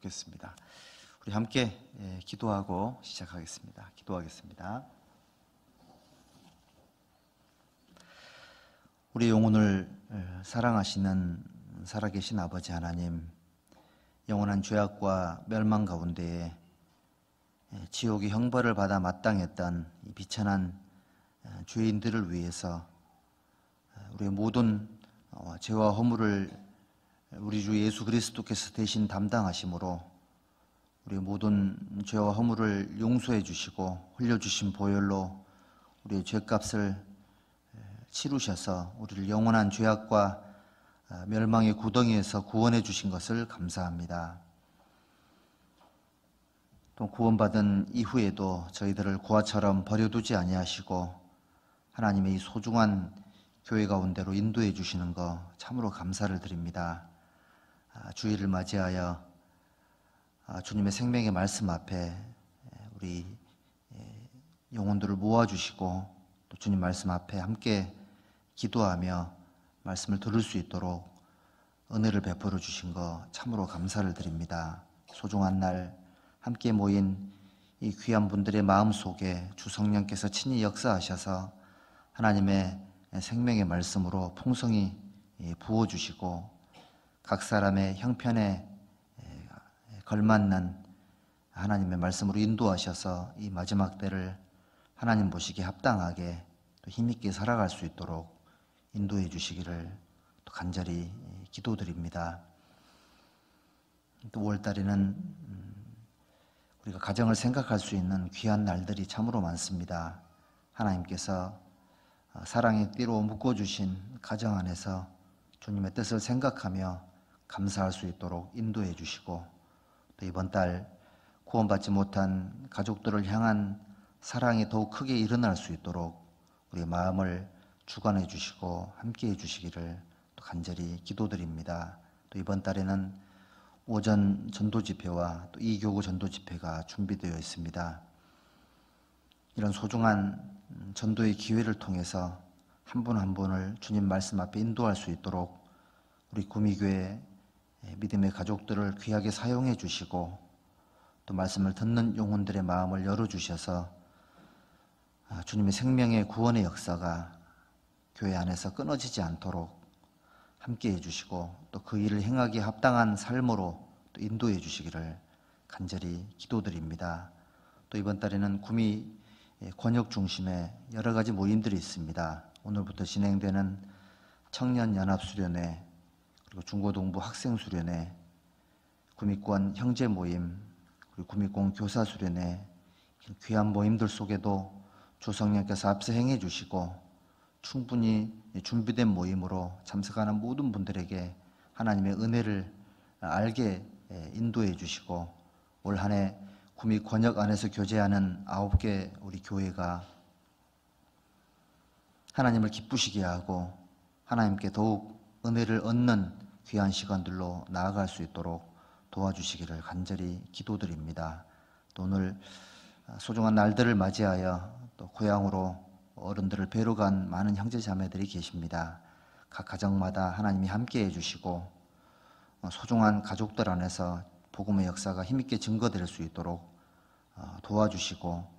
좋겠습니다. 우리 함께 기도하고 시작하겠습니다. 기도하겠습니다. 우리 영혼을 사랑하시는 살아계신 아버지 하나님, 영원한 죄악과 멸망 가운데에 지옥의 형벌을 받아 마땅했던 이 비천한 죄인들을 위해서 우리의 모든 죄와 허물을 우리 주 예수 그리스도께서 대신 담당하심으로 우리의 모든 죄와 허물을 용서해 주시고 흘려주신 보혈로 우리의 죄값을 치루셔서 우리를 영원한 죄악과 멸망의 구덩이에서 구원해 주신 것을 감사합니다. 또 구원받은 이후에도 저희들을 고아처럼 버려두지 아니하시고 하나님의 이 소중한 교회 가운데로 인도해 주시는 거 참으로 감사를 드립니다. 주일을 맞이하여 주님의 생명의 말씀 앞에 우리 영혼들을 모아주시고 또 주님 말씀 앞에 함께 기도하며 말씀을 들을 수 있도록 은혜를 베풀어 주신 거 참으로 감사를 드립니다. 소중한 날 함께 모인 이 귀한 분들의 마음속에 주 성령께서 친히 역사하셔서 하나님의 생명의 말씀으로 풍성히 부어주시고 각 사람의 형편에 걸맞는 하나님의 말씀으로 인도하셔서 이 마지막 때를 하나님 보시기에 합당하게 또 힘있게 살아갈 수 있도록 인도해 주시기를 또 간절히 기도드립니다. 또 5월달에는 우리가 가정을 생각할 수 있는 귀한 날들이 참으로 많습니다. 하나님께서 사랑의 띠로 묶어주신 가정 안에서 주님의 뜻을 생각하며 감사할 수 있도록 인도해 주시고 또 이번 달 구원받지 못한 가족들을 향한 사랑이 더욱 크게 일어날 수 있도록 우리의 마음을 주관해 주시고 함께 해 주시기를 또 간절히 기도드립니다. 또 이번 달에는 오전 전도 집회와 또 이교구 전도 집회가 준비되어 있습니다. 이런 소중한 전도의 기회를 통해서 한 분 한 분을 주님 말씀 앞에 인도할 수 있도록 우리 구미교회 믿음의 가족들을 귀하게 사용해 주시고 또 말씀을 듣는 영혼들의 마음을 열어주셔서 주님의 생명의 구원의 역사가 교회 안에서 끊어지지 않도록 함께 해주시고 또 그 일을 행하기에 합당한 삶으로 또 인도해 주시기를 간절히 기도드립니다. 또 이번 달에는 구미 권역 중심에 여러 가지 모임들이 있습니다. 오늘부터 진행되는 청년연합수련회 그리고 중고등부 학생수련회, 구미권 형제 모임, 그리고 구미권 교사수련회 귀한 모임들 속에도 주 성령께서 앞서 행해 주시고 충분히 준비된 모임으로 참석하는 모든 분들에게 하나님의 은혜를 알게 인도해 주시고 올 한 해 구미 권역 안에서 교제하는 9개 우리 교회가 하나님을 기쁘시게 하고 하나님께 더욱 은혜를 얻는 귀한 시간들로 나아갈 수 있도록 도와주시기를 간절히 기도드립니다. 또 오늘 소중한 날들을 맞이하여 또 고향으로 어른들을 뵈러 간 많은 형제 자매들이 계십니다. 각 가정마다 하나님이 함께 해주시고 소중한 가족들 안에서 복음의 역사가 힘있게 증거될 수 있도록 도와주시고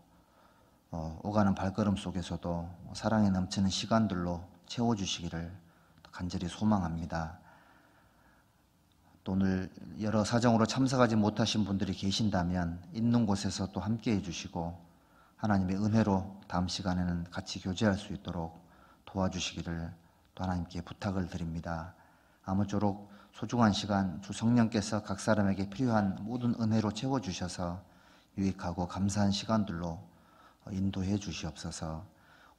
오가는 발걸음 속에서도 사랑에 넘치는 시간들로 채워주시기를 간절히 소망합니다. 또 오늘 여러 사정으로 참석하지 못하신 분들이 계신다면 있는 곳에서 또 함께 해주시고 하나님의 은혜로 다음 시간에는 같이 교제할 수 있도록 도와주시기를 또 하나님께 부탁을 드립니다. 아무쪼록 소중한 시간 주 성령께서 각 사람에게 필요한 모든 은혜로 채워주셔서 유익하고 감사한 시간들로 인도해 주시옵소서.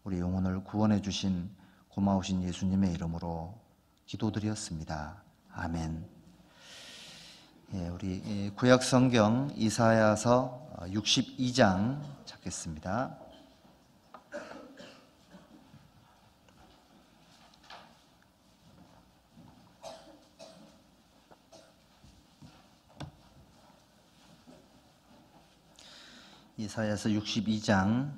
우리 영혼을 구원해 주신 고마우신 예수님의 이름으로 기도드렸습니다. 아멘. 우리 구약 성경 이사야서 62장 찾겠습니다. 이사야서 62장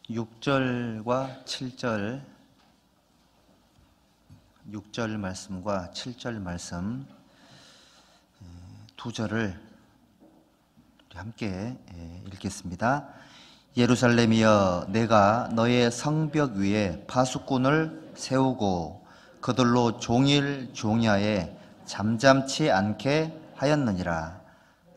6절과 7절 6절 말씀과 7절 말씀 2절을 함께 읽겠습니다. 예루살렘이여, 내가 너의 성벽 위에 파수꾼을 세우고 그들로 종일 종야에 잠잠치 않게 하였느니라.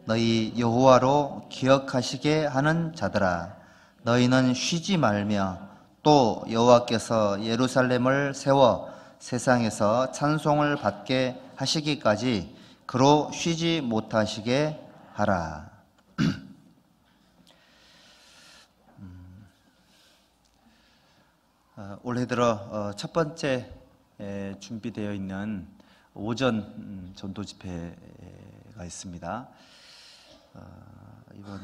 너희 여호와로 기억하시게 하는 자들아, 너희는 쉬지 말며 또 여호와께서 예루살렘을 세워 세상에서 찬송을 받게 하시기까지 그로 쉬지 못하시게 하라. 올해 들어 첫 번째 준비되어 있는 오전 전도 집회가 있습니다. 이번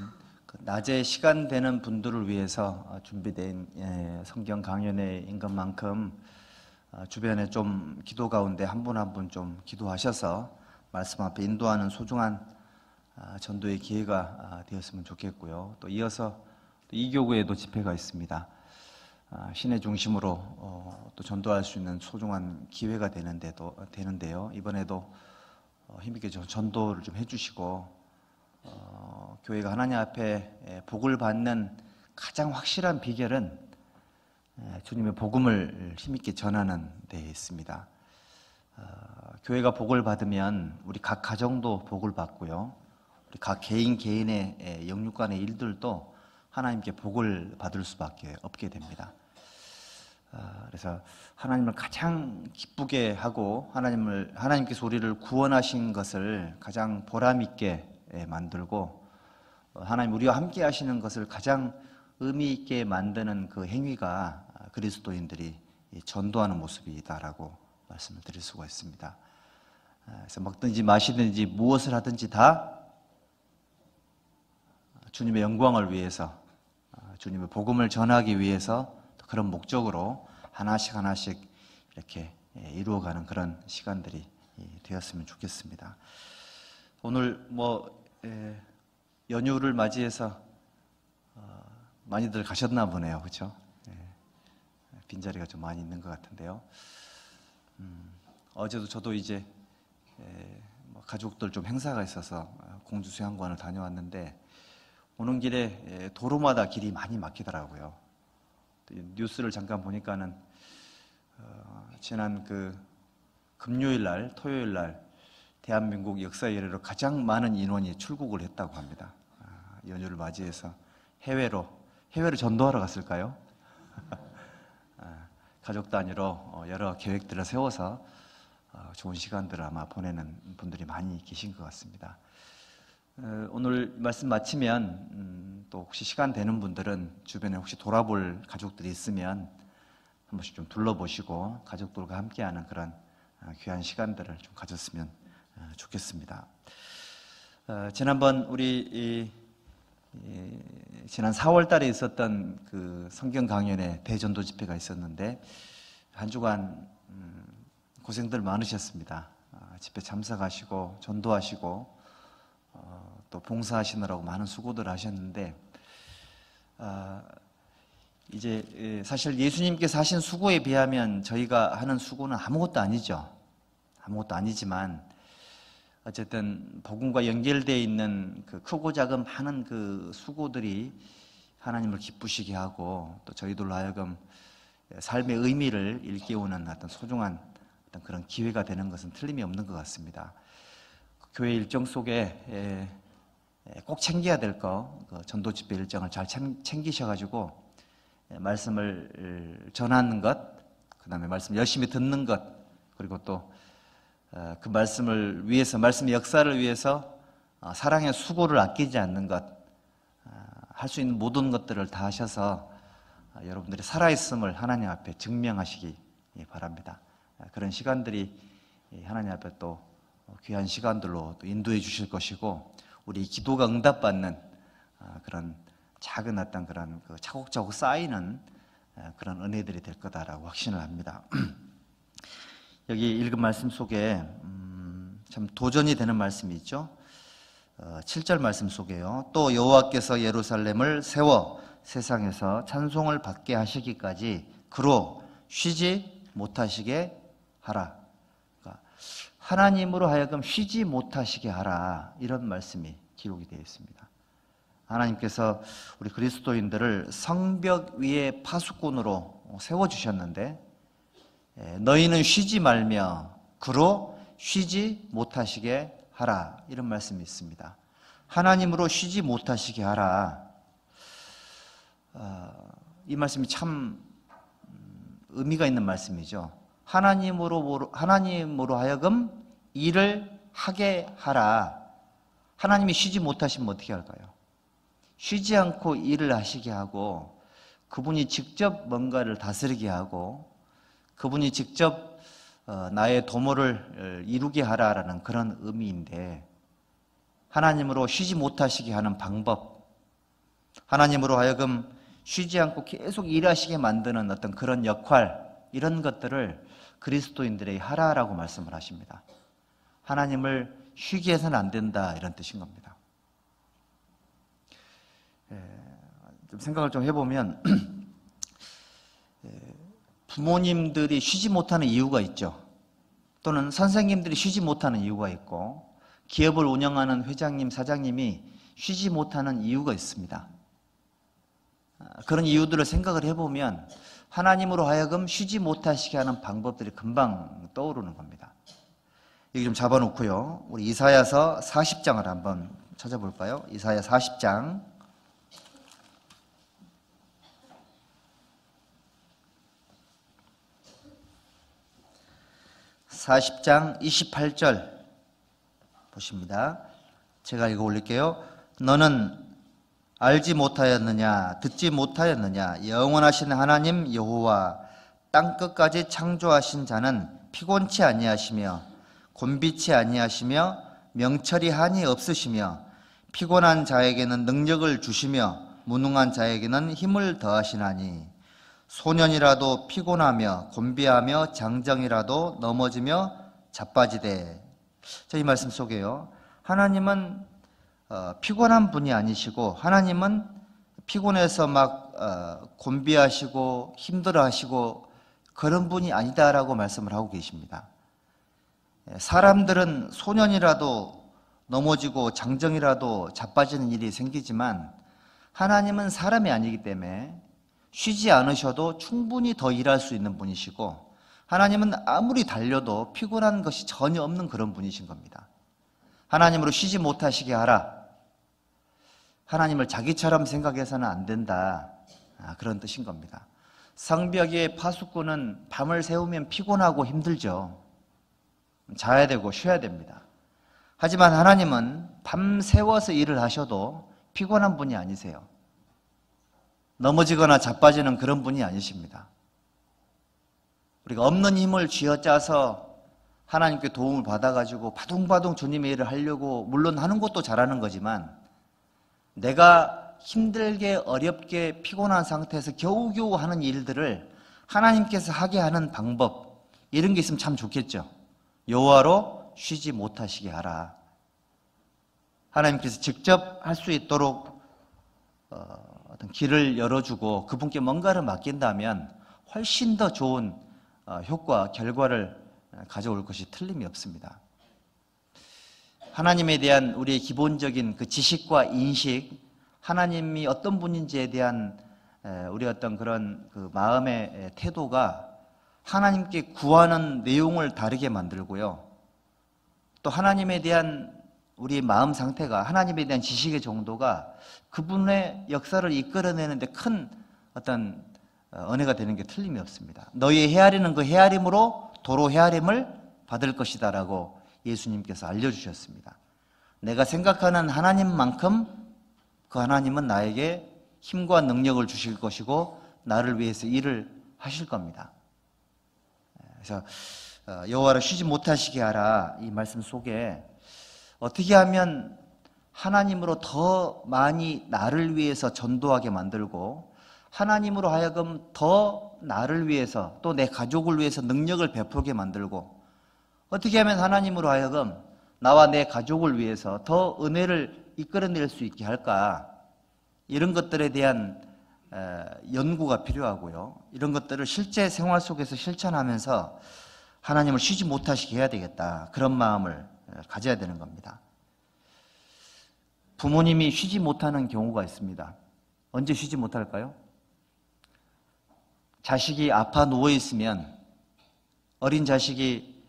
낮에 시간 되는 분들을 위해서 준비된 성경 강연회인 것만큼 주변에 좀 기도 가운데 한 분 한 분 좀 기도하셔서 말씀 앞에 인도하는 소중한 전도의 기회가 되었으면 좋겠고요. 또 이어서 이 교구에도 집회가 있습니다. 신의 중심으로 또 전도할 수 있는 소중한 기회가 되는데요. 이번에도 힘있게 전도를 좀 해주시고 교회가 하나님 앞에 복을 받는 가장 확실한 비결은 주님의 복음을 힘있게 전하는 데 있습니다. 교회가 복을 받으면 우리 각 가정도 복을 받고요. 우리 각 개인의 영육간의 일들도 하나님께 복을 받을 수밖에 없게 됩니다. 그래서 하나님을 가장 기쁘게 하고 하나님께서 우리를 구원하신 것을 가장 보람 있게 만들고 하나님 우리와 함께 하시는 것을 가장 의미 있게 만드는 그 행위가 그리스도인들이 전도하는 모습이다라고 말씀을 드릴 수가 있습니다. 그래서 먹든지 마시든지 무엇을 하든지 다 주님의 영광을 위해서, 주님의 복음을 전하기 위해서 그런 목적으로 하나씩 이렇게 이루어가는 그런 시간들이 되었으면 좋겠습니다. 오늘 연휴를 맞이해서 많이들 가셨나 보네요, 그렇죠? 빈자리가 좀 많이 있는 것 같은데요. 어제도 저도 이제 가족들 좀 행사가 있어서 공주수양관을 다녀왔는데 오는 길에 도로마다 길이 많이 막히더라고요. 뉴스를 잠깐 보니까는 지난 그 금요일 날, 토요일 날 대한민국 역사 이래로 가장 많은 인원이 출국을 했다고 합니다. 연휴를 맞이해서 해외로 전도하러 갔을까요? 가족 단위로 여러 계획들을 세워서 좋은 시간들을 아마 보내는 분들이 많이 계신 것 같습니다. 오늘 말씀 마치면 또 혹시 시간 되는 분들은 주변에 혹시 돌아볼 가족들이 있으면 한 번씩 좀 둘러보시고 가족들과 함께하는 그런 귀한 시간들을 좀 가졌으면 좋겠습니다. 지난번 우리 지난 4월 달에 있었던 그 성경 강연회 대전도 집회가 있었는데 한 주간 고생들 많으셨습니다. 집회 참석하시고 전도하시고 또 봉사하시느라고 많은 수고들 하셨는데 이제 사실 예수님께서 하신 수고에 비하면 저희가 하는 수고는 아무것도 아니죠. 아무것도 아니지만 어쨌든 복음과 연결되어 있는 그 크고 작은 많은 그 수고들이 하나님을 기쁘시게 하고 또 저희들로 하여금 삶의 의미를 일깨우는 어떤 소중한 어떤 그런 기회가 되는 것은 틀림이 없는 것 같습니다. 교회 일정 속에 꼭 챙겨야 될 그 전도 집회 일정을 잘 챙기셔가지고 말씀을 전하는 것, 그 다음에 말씀 열심히 듣는 것, 그리고 또 그 말씀을 위해서, 말씀의 역사를 위해서 사랑의 수고를 아끼지 않는 것, 할 수 있는 모든 것들을 다 하셔서 여러분들이 살아있음을 하나님 앞에 증명하시기 바랍니다. 그런 시간들이 하나님 앞에 또 귀한 시간들로 또 인도해 주실 것이고 우리 기도가 응답받는 그런 작은 어떤 그런 그 차곡차곡 쌓이는 그런 은혜들이 될 거다라고 확신을 합니다. 여기 읽은 말씀 속에 참 도전이 되는 말씀이 있죠. 7절 말씀 속에요. 또 여호와께서 예루살렘을 세워 세상에서 찬송을 받게 하시기까지 그로 쉬지 못하시게 하라. 그러니까 하나님으로 하여금 쉬지 못하시게 하라, 이런 말씀이 기록이 되어 있습니다. 하나님께서 우리 그리스도인들을 성벽 위에 파수꾼으로 세워주셨는데 너희는 쉬지 말며 그로 쉬지 못하시게 하라, 이런 말씀이 있습니다. 하나님으로 쉬지 못하시게 하라. 이 말씀이 참 의미가 있는 말씀이죠. 하나님으로 하여금 일을 하게 하라. 하나님이 쉬지 못하시면 어떻게 할까요? 쉬지 않고 일을 하시게 하고, 그분이 직접 뭔가를 다스리게 하고, 그분이 직접 나의 도모를 이루게 하라라는 그런 의미인데, 하나님으로 쉬지 못하시게 하는 방법, 하나님으로 하여금 쉬지 않고 계속 일하시게 만드는 어떤 그런 역할, 이런 것들을 그리스도인들에게 하라라고 말씀을 하십니다. 하나님을 쉬게 해서는 안 된다, 이런 뜻인 겁니다. 좀 생각을 좀 해보면 부모님들이 쉬지 못하는 이유가 있죠. 또는 선생님들이 쉬지 못하는 이유가 있고, 기업을 운영하는 회장님, 사장님이 쉬지 못하는 이유가 있습니다. 그런 이유들을 생각을 해보면 하나님으로 하여금 쉬지 못하시게 하는 방법들이 금방 떠오르는 겁니다. 여기 좀 잡아놓고요, 우리 이사야서 40장을 한번 찾아볼까요? 이사야 40장 28절 보십니다. 제가 이거 올릴게요. 너는 알지 못하였느냐, 듣지 못하였느냐, 영원하신 하나님 여호와 땅끝까지 창조하신 자는 피곤치 아니하시며 곤비치 아니하시며 명철이 한이 없으시며 피곤한 자에게는 능력을 주시며 무능한 자에게는 힘을 더하시나니 소년이라도 피곤하며 곤비하며 장정이라도 넘어지며 자빠지되. 자, 이 말씀 속에요, 하나님은 피곤한 분이 아니시고, 하나님은 피곤해서 막 곤비하시고 힘들어하시고 그런 분이 아니다라고 말씀을 하고 계십니다. 사람들은 소년이라도 넘어지고 장정이라도 자빠지는 일이 생기지만 하나님은 사람이 아니기 때문에 쉬지 않으셔도 충분히 더 일할 수 있는 분이시고, 하나님은 아무리 달려도 피곤한 것이 전혀 없는 그런 분이신 겁니다. 하나님으로 쉬지 못하시게 하라. 하나님을 자기처럼 생각해서는 안 된다, 그런 뜻인 겁니다. 성벽의 파수꾼은 밤을 새우면 피곤하고 힘들죠. 자야 되고 쉬어야 됩니다. 하지만 하나님은 밤 새워서 일을 하셔도 피곤한 분이 아니세요. 넘어지거나 자빠지는 그런 분이 아니십니다. 우리가 없는 힘을 쥐어짜서 하나님께 도움을 받아가지고 바둥바둥 주님의 일을 하려고 물론 하는 것도 잘하는 거지만, 내가 힘들게 어렵게 피곤한 상태에서 겨우겨우 하는 일들을 하나님께서 하게 하는 방법, 이런 게 있으면 참 좋겠죠. 여호와로 쉬지 못하시게 하라. 하나님께서 직접 할 수 있도록 어떤 길을 열어주고 그분께 뭔가를 맡긴다면 훨씬 더 좋은 효과, 결과를 가져올 것이 틀림이 없습니다. 하나님에 대한 우리의 기본적인 그 지식과 인식, 하나님이 어떤 분인지에 대한 우리 어떤 그런 그 마음의 태도가 하나님께 구하는 내용을 다르게 만들고요, 또 하나님에 대한 우리 마음 상태가, 하나님에 대한 지식의 정도가 그분의 역사를 이끌어내는데 큰 어떤 은혜가 되는 게 틀림이 없습니다. 너희 헤아리는 그 헤아림으로 도로 헤아림을 받을 것이다 라고 예수님께서 알려주셨습니다. 내가 생각하는 하나님만큼 그 하나님은 나에게 힘과 능력을 주실 것이고 나를 위해서 일을 하실 겁니다. 그래서 여호와를 쉬지 못하시게 하라, 이 말씀 속에 어떻게 하면 하나님으로 더 많이 나를 위해서 전도하게 만들고, 하나님으로 하여금 더 나를 위해서 또 내 가족을 위해서 능력을 베풀게 만들고, 어떻게 하면 하나님으로 하여금 나와 내 가족을 위해서 더 은혜를 이끌어낼 수 있게 할까, 이런 것들에 대한 연구가 필요하고요, 이런 것들을 실제 생활 속에서 실천하면서 하나님을 쉬지 못하시게 해야 되겠다. 그런 마음을 가져야 되는 겁니다. 부모님이 쉬지 못하는 경우가 있습니다. 언제 쉬지 못할까요? 자식이 아파 누워있으면 어린 자식이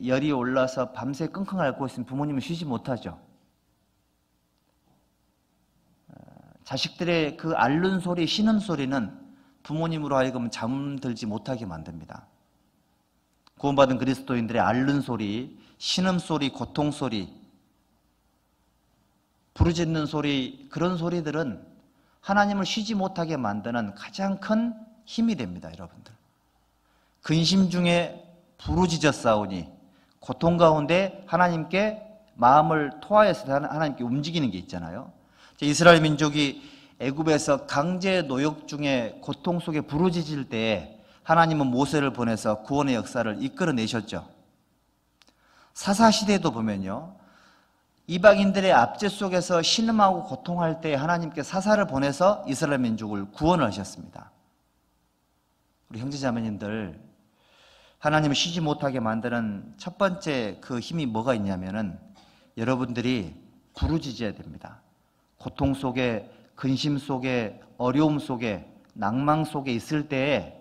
열이 올라서 밤새 끙끙 앓고 있으면 부모님은 쉬지 못하죠. 자식들의 그 앓는 소리, 신음소리는 부모님으로 하여금 잠들지 못하게 만듭니다. 구원받은 그리스도인들의 앓는 소리, 신음소리, 고통소리, 부르짖는 소리, 그런 소리들은 하나님을 쉬지 못하게 만드는 가장 큰 힘이 됩니다, 여러분들. 근심 중에 부르짖었사오니, 고통 가운데 하나님께 마음을 토하여서 하나님께 움직이는 게 있잖아요. 이스라엘 민족이 애굽에서 강제 노역 중에 고통 속에 부르짖을 때에 하나님은 모세를 보내서 구원의 역사를 이끌어내셨죠. 사사시대도 보면요, 이방인들의 압제 속에서 신음하고 고통할 때 하나님께 사사를 보내서 이스라엘 민족을 구원을 하셨습니다. 우리 형제자매님들, 하나님을 쉬지 못하게 만드는 첫 번째 그 힘이 뭐가 있냐면은 여러분들이 부르짖어야 됩니다. 고통 속에, 근심 속에, 어려움 속에, 낭망 속에 있을 때에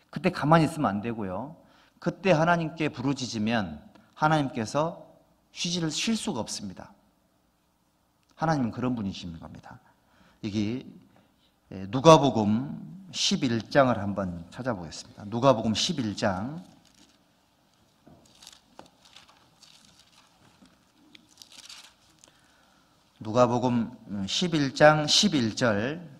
그때 가만히 있으면 안 되고요. 그때 하나님께 부르짖으면 하나님께서 쉴 수가 없습니다. 하나님은 그런 분이신 겁니다. 여기 누가복음 11장을 한번 찾아보겠습니다. 누가복음 11장 누가복음 11장 11절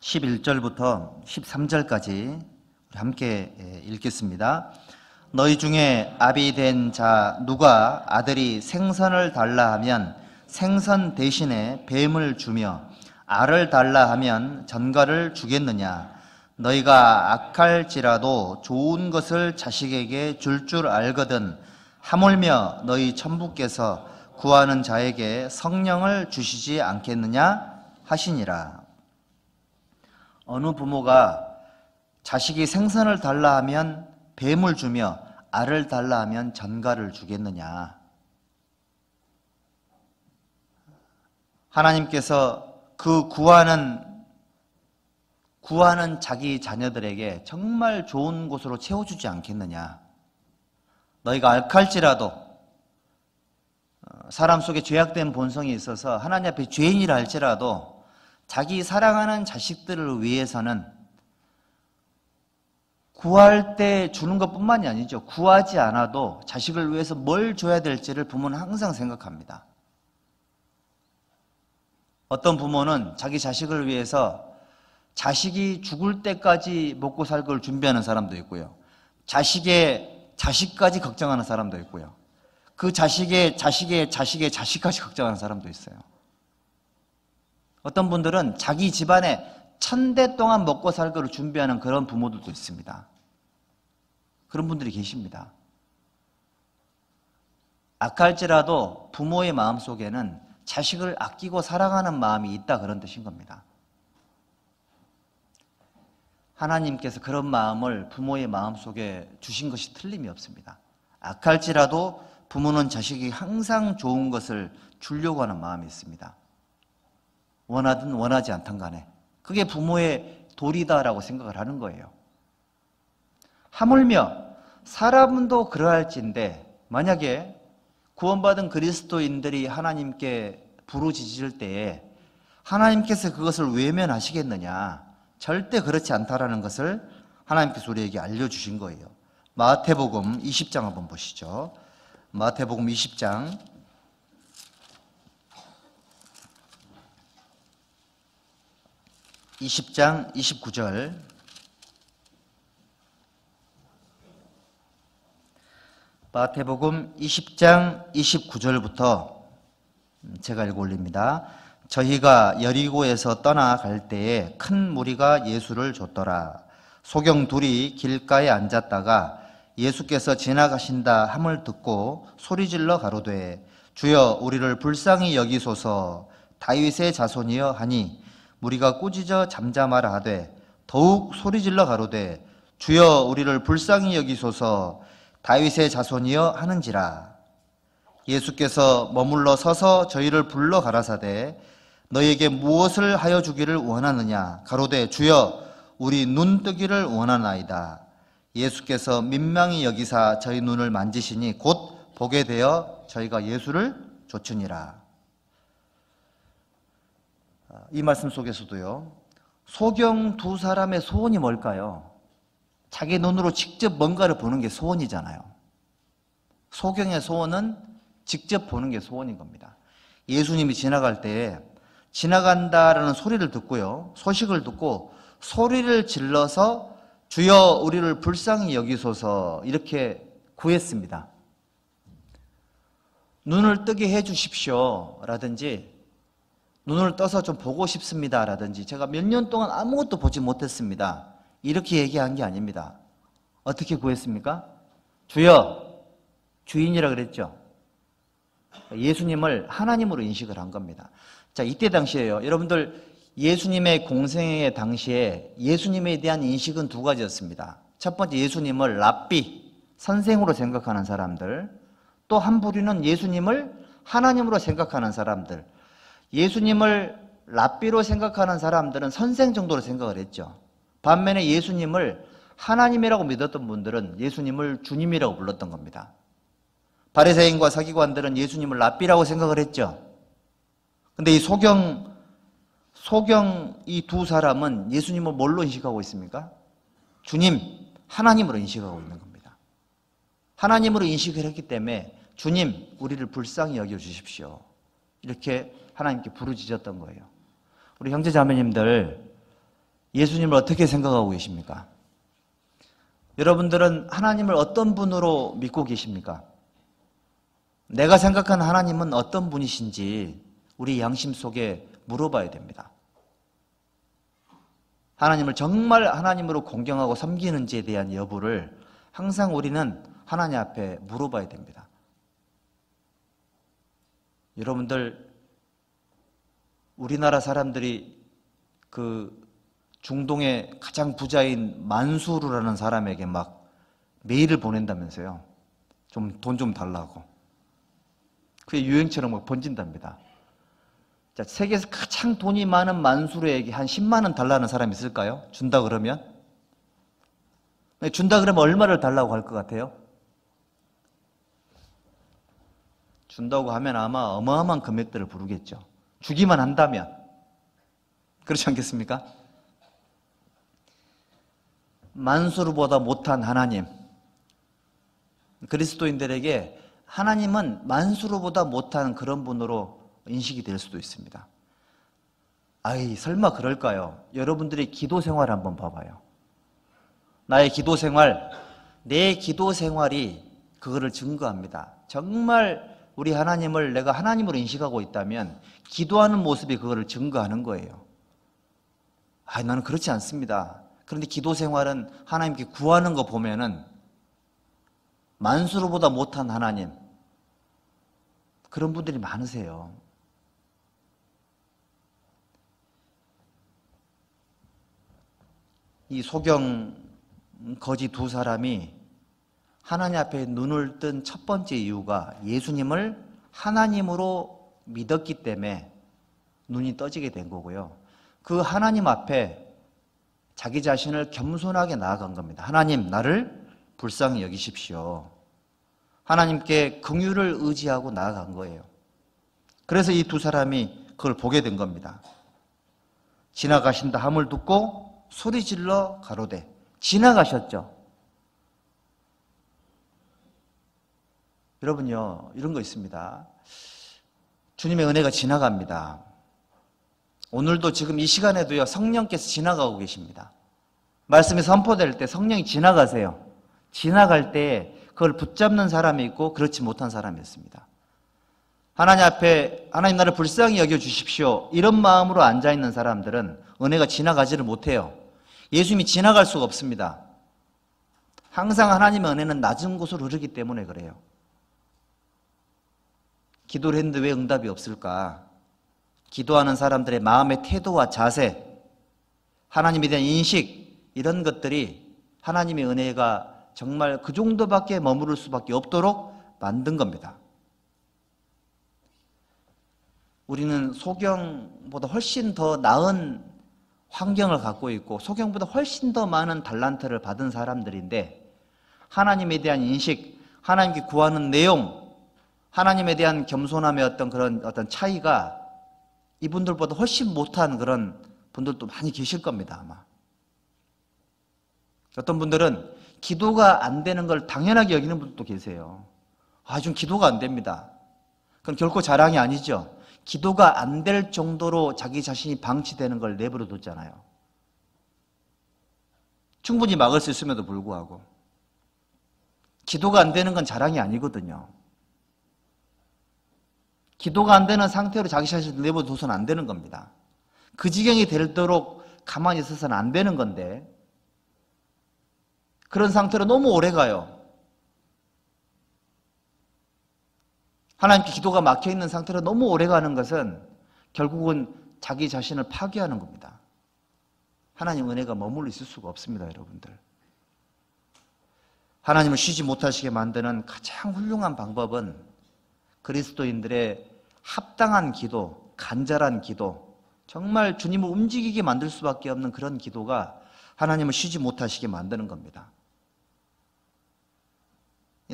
11절부터 13절까지 함께 읽겠습니다. 너희 중에 아비 된 자 누가 아들이 생선을 달라 하면 생선 대신에 뱀을 주며 알을 달라 하면 전갈을 주겠느냐? 너희가 악할지라도 좋은 것을 자식에게 줄 알거든 하물며 너희 천부께서 구하는 자에게 성령을 주시지 않겠느냐 하시니라. 어느 부모가 자식이 생선을 달라 하면 뱀을 주며 알을 달라 하면 전갈을 주겠느냐? 하나님께서 그 구하는 자기 자녀들에게 정말 좋은 곳으로 채워주지 않겠느냐? 너희가 악할지라도, 사람 속에 죄악된 본성이 있어서 하나님 앞에 죄인이라 할지라도 자기 사랑하는 자식들을 위해서는 구할 때 주는 것뿐만이 아니죠. 구하지 않아도 자식을 위해서 뭘 줘야 될지를 부모는 항상 생각합니다. 어떤 부모는 자기 자식을 위해서 자식이 죽을 때까지 먹고 살 걸 준비하는 사람도 있고요. 자식의 자식까지 걱정하는 사람도 있고요. 그 자식의 자식까지 걱정하는 사람도 있어요. 어떤 분들은 자기 집안에 1000대 동안 먹고 살 거를 준비하는 그런 부모들도 있습니다. 그런 분들이 계십니다. 악할지라도 부모의 마음속에는 자식을 아끼고 사랑하는 마음이 있다, 그런 뜻인 겁니다. 하나님께서 그런 마음을 부모의 마음속에 주신 것이 틀림이 없습니다. 악할지라도 부모는 자식이 항상 좋은 것을 주려고 하는 마음이 있습니다. 원하든 원하지 않든 간에 그게 부모의 도리다라고 생각을 하는 거예요. 하물며 사람도 그러할진데, 만약에 구원받은 그리스도인들이 하나님께 부르짖을 때에 하나님께서 그것을 외면하시겠느냐? 절대 그렇지 않다라는 것을 하나님께서 우리에게 알려주신 거예요. 마태복음 20장 한번 보시죠. 마태복음 20장 29절. 마태복음 20장 29절부터 제가 읽어 올립니다. 저희가 여리고에서 떠나갈 때에 큰 무리가 예수를 좇더라. 소경 둘이 길가에 앉았다가 예수께서 지나가신다 함을 듣고 소리질러 가로되 주여 우리를 불쌍히 여기소서. 다윗의 자손이여 하니 무리가 꾸짖어 잠잠하라 하되 더욱 소리질러 가로되 주여 우리를 불쌍히 여기소서 다윗의 자손이여 하는지라. 예수께서 머물러 서서 저희를 불러 가라사대 너에게 무엇을 하여 주기를 원하느냐 가로되 주여 우리 눈 뜨기를 원하나이다. 예수께서 민망히 여기사 저희 눈을 만지시니 곧 보게 되어 저희가 예수를 좇으니라. 이 말씀 속에서도요, 소경 두 사람의 소원이 뭘까요? 자기 눈으로 직접 뭔가를 보는 게 소원이잖아요. 소경의 소원은 직접 보는 게 소원인 겁니다. 예수님이 지나갈 때 지나간다라는 소리를 듣고요, 소식을 듣고 소리를 질러서 주여 우리를 불쌍히 여기소서 이렇게 구했습니다. 눈을 뜨게 해 주십시오 라든지 눈을 떠서 좀 보고 싶습니다 라든지 제가 몇 년 동안 아무것도 보지 못했습니다 이렇게 얘기한 게 아닙니다. 어떻게 구했습니까? 주여, 주인이라 그랬죠. 예수님을 하나님으로 인식을 한 겁니다. 자, 이때 당시에요, 여러분들 예수님의 공생의 당시에 예수님에 대한 인식은 두 가지였습니다. 첫 번째, 예수님을 랍비, 선생으로 생각하는 사람들, 또 한 부류는 예수님을 하나님으로 생각하는 사람들. 예수님을 랍비로 생각하는 사람들은 선생 정도로 생각을 했죠. 반면에 예수님을 하나님이라고 믿었던 분들은 예수님을 주님이라고 불렀던 겁니다. 바리새인과 서기관들은 예수님을 랍비라고 생각을 했죠. 근데 이 소경 이 두 사람은 예수님을 뭘로 인식하고 있습니까? 주님, 하나님으로 인식하고 있는 겁니다. 하나님으로 인식을 했기 때문에 주님, 우리를 불쌍히 여겨주십시오 이렇게 하나님께 부르짖었던 거예요. 우리 형제 자매님들, 예수님을 어떻게 생각하고 계십니까? 여러분들은 하나님을 어떤 분으로 믿고 계십니까? 내가 생각하는 하나님은 어떤 분이신지 우리 양심 속에 물어봐야 됩니다. 하나님을 정말 하나님으로 공경하고 섬기는지에 대한 여부를 항상 우리는 하나님 앞에 물어봐야 됩니다. 여러분들, 우리나라 사람들이 그 중동의 가장 부자인 만수르라는 사람에게 막 메일을 보낸다면서요. 돈 좀 달라고. 그게 유행처럼 막 번진답니다. 자, 세계에서 가장 돈이 많은 만수르에게 한 10만 원 달라는 사람이 있을까요? 준다 그러면? 준다 그러면 얼마를 달라고 할 것 같아요? 준다고 하면 아마 어마어마한 금액들을 부르겠죠. 주기만 한다면. 그렇지 않겠습니까? 만수르보다 못한 하나님. 그리스도인들에게 하나님은 만수르보다 못한 그런 분으로 인식이 될 수도 있습니다. 아이, 설마 그럴까요? 여러분들의 기도 생활 한번 봐봐요. 나의 기도 생활, 내 기도 생활이 그거를 증거합니다. 정말 우리 하나님을 내가 하나님으로 인식하고 있다면 기도하는 모습이 그거를 증거하는 거예요. 나는 그렇지 않습니다. 그런데 기도 생활은 하나님께 구하는 거 보면은 만수르보다 못한 하나님, 그런 분들이 많으세요. 이 소경 거지 두 사람이 하나님 앞에 눈을 뜬 첫 번째 이유가 예수님을 하나님으로 믿었기 때문에 눈이 떠지게 된 거고요. 그 하나님 앞에 자기 자신을 겸손하게 나아간 겁니다. 하나님, 나를 불쌍히 여기십시오. 하나님께 긍휼을 의지하고 나아간 거예요. 그래서 이 두 사람이 그걸 보게 된 겁니다. 지나가신다 함을 듣고 소리질러 가로되. 지나가셨죠. 여러분요, 이런 거 있습니다. 주님의 은혜가 지나갑니다. 오늘도 지금 이 시간에도요, 성령께서 지나가고 계십니다. 말씀이 선포될 때 성령이 지나가세요. 지나갈 때 그걸 붙잡는 사람이 있고 그렇지 못한 사람이 있습니다. 하나님 앞에 하나님 나를 불쌍히 여겨주십시오 이런 마음으로 앉아있는 사람들은 은혜가 지나가지를 못해요. 예수님이 지나갈 수가 없습니다. 항상 하나님의 은혜는 낮은 곳으로 흐르기 때문에 그래요. 기도를 했는데 왜 응답이 없을까? 기도하는 사람들의 마음의 태도와 자세, 하나님에 대한 인식, 이런 것들이 하나님의 은혜가 정말 그 정도밖에 머무를 수밖에 없도록 만든 겁니다. 우리는 소경보다 훨씬 더 나은 환경을 갖고 있고 소경보다 훨씬 더 많은 달란트를 받은 사람들인데 하나님에 대한 인식, 하나님께 구하는 내용, 하나님에 대한 겸손함의 어떤 차이가 이분들보다 훨씬 못한 그런 분들도 많이 계실 겁니다, 아마. 어떤 분들은 기도가 안 되는 걸 당연하게 여기는 분들도 계세요. 좀 기도가 안 됩니다. 그건 결코 자랑이 아니죠. 기도가 안 될 정도로 자기 자신이 방치되는 걸 내버려 뒀잖아요. 충분히 막을 수 있음에도 불구하고. 기도가 안 되는 건 자랑이 아니거든요. 기도가 안 되는 상태로 자기 자신을 내버려 둬서는 안 되는 겁니다. 그 지경이 되도록 가만히 있어서는 안 되는 건데 그런 상태로 너무 오래 가요. 하나님께 기도가 막혀있는 상태로 너무 오래 가는 것은 결국은 자기 자신을 파괴하는 겁니다. 하나님 은혜가 머물러 있을 수가 없습니다, 여러분들. 하나님을 쉬지 못하시게 만드는 가장 훌륭한 방법은 그리스도인들의 합당한 기도, 간절한 기도, 정말 주님을 움직이게 만들 수밖에 없는 그런 기도가 하나님을 쉬지 못하시게 만드는 겁니다.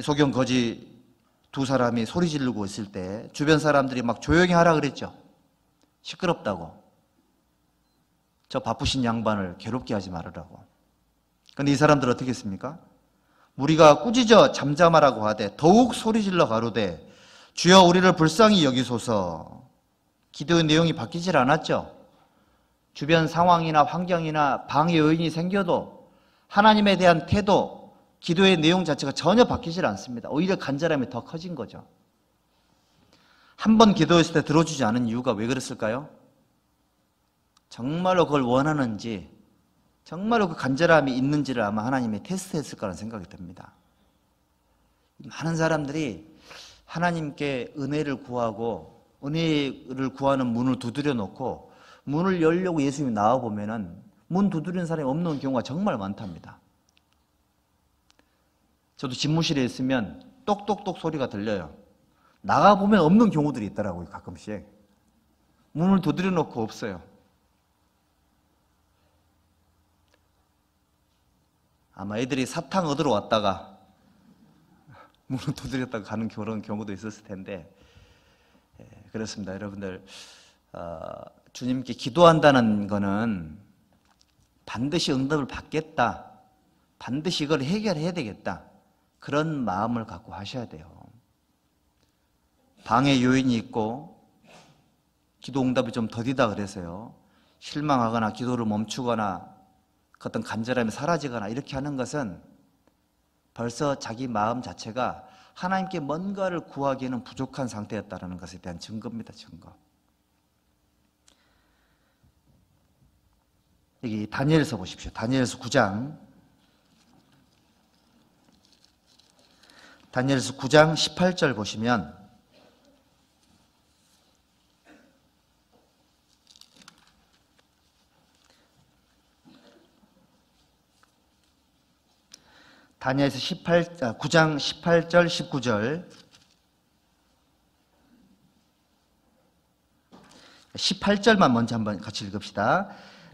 소경 거지 두 사람이 소리 지르고 있을 때 주변 사람들이 막 조용히 하라 그랬죠. 시끄럽다고. 저 바쁘신 양반을 괴롭게 하지 말으라고. 그런데 이 사람들은 어떻게 했습니까? 우리가 꾸짖어 잠잠하라고 하되 더욱 소리질러 가로되 주여 우리를 불쌍히 여기소서. 기도의 내용이 바뀌질 않았죠. 주변 상황이나 환경이나 방해 요인이 생겨도 하나님에 대한 태도, 기도의 내용 자체가 전혀 바뀌질 않습니다. 오히려 간절함이 더 커진 거죠. 한 번 기도했을 때 들어주지 않은 이유가 왜 그랬을까요? 정말로 그걸 원하는지, 정말로 그 간절함이 있는지를 아마 하나님이 테스트했을 거라는 생각이 듭니다. 많은 사람들이 하나님께 은혜를 구하고 은혜를 구하는 문을 두드려 놓고 문을 열려고 예수님이 나와보면은 문 두드리는 사람이 없는 경우가 정말 많답니다. 저도 집무실에 있으면 똑똑똑 소리가 들려요. 나가보면 없는 경우들이 있더라고요, 가끔씩. 문을 두드려 놓고 없어요. 아마 애들이 사탕 얻으러 왔다가 문을 두드렸다가 가는 그런 경우도 있었을 텐데, 그렇습니다. 여러분들, 주님께 기도한다는 거는 반드시 응답을 받겠다, 반드시 이걸 해결해야 되겠다, 그런 마음을 갖고 하셔야 돼요. 방해 요인이 있고 기도 응답이 좀 더디다 그래서요, 실망하거나 기도를 멈추거나 그 어떤 간절함이 사라지거나 이렇게 하는 것은 벌써 자기 마음 자체가 하나님께 뭔가를 구하기에는 부족한 상태였다는 것에 대한 증거입니다. 증거. 여기 다니엘서 보십시오. 다니엘서 9장. 다니엘서 9장 18절 보시면 다니엘서 9장 18절 19절 18절만 먼저 한번 같이 읽읍시다.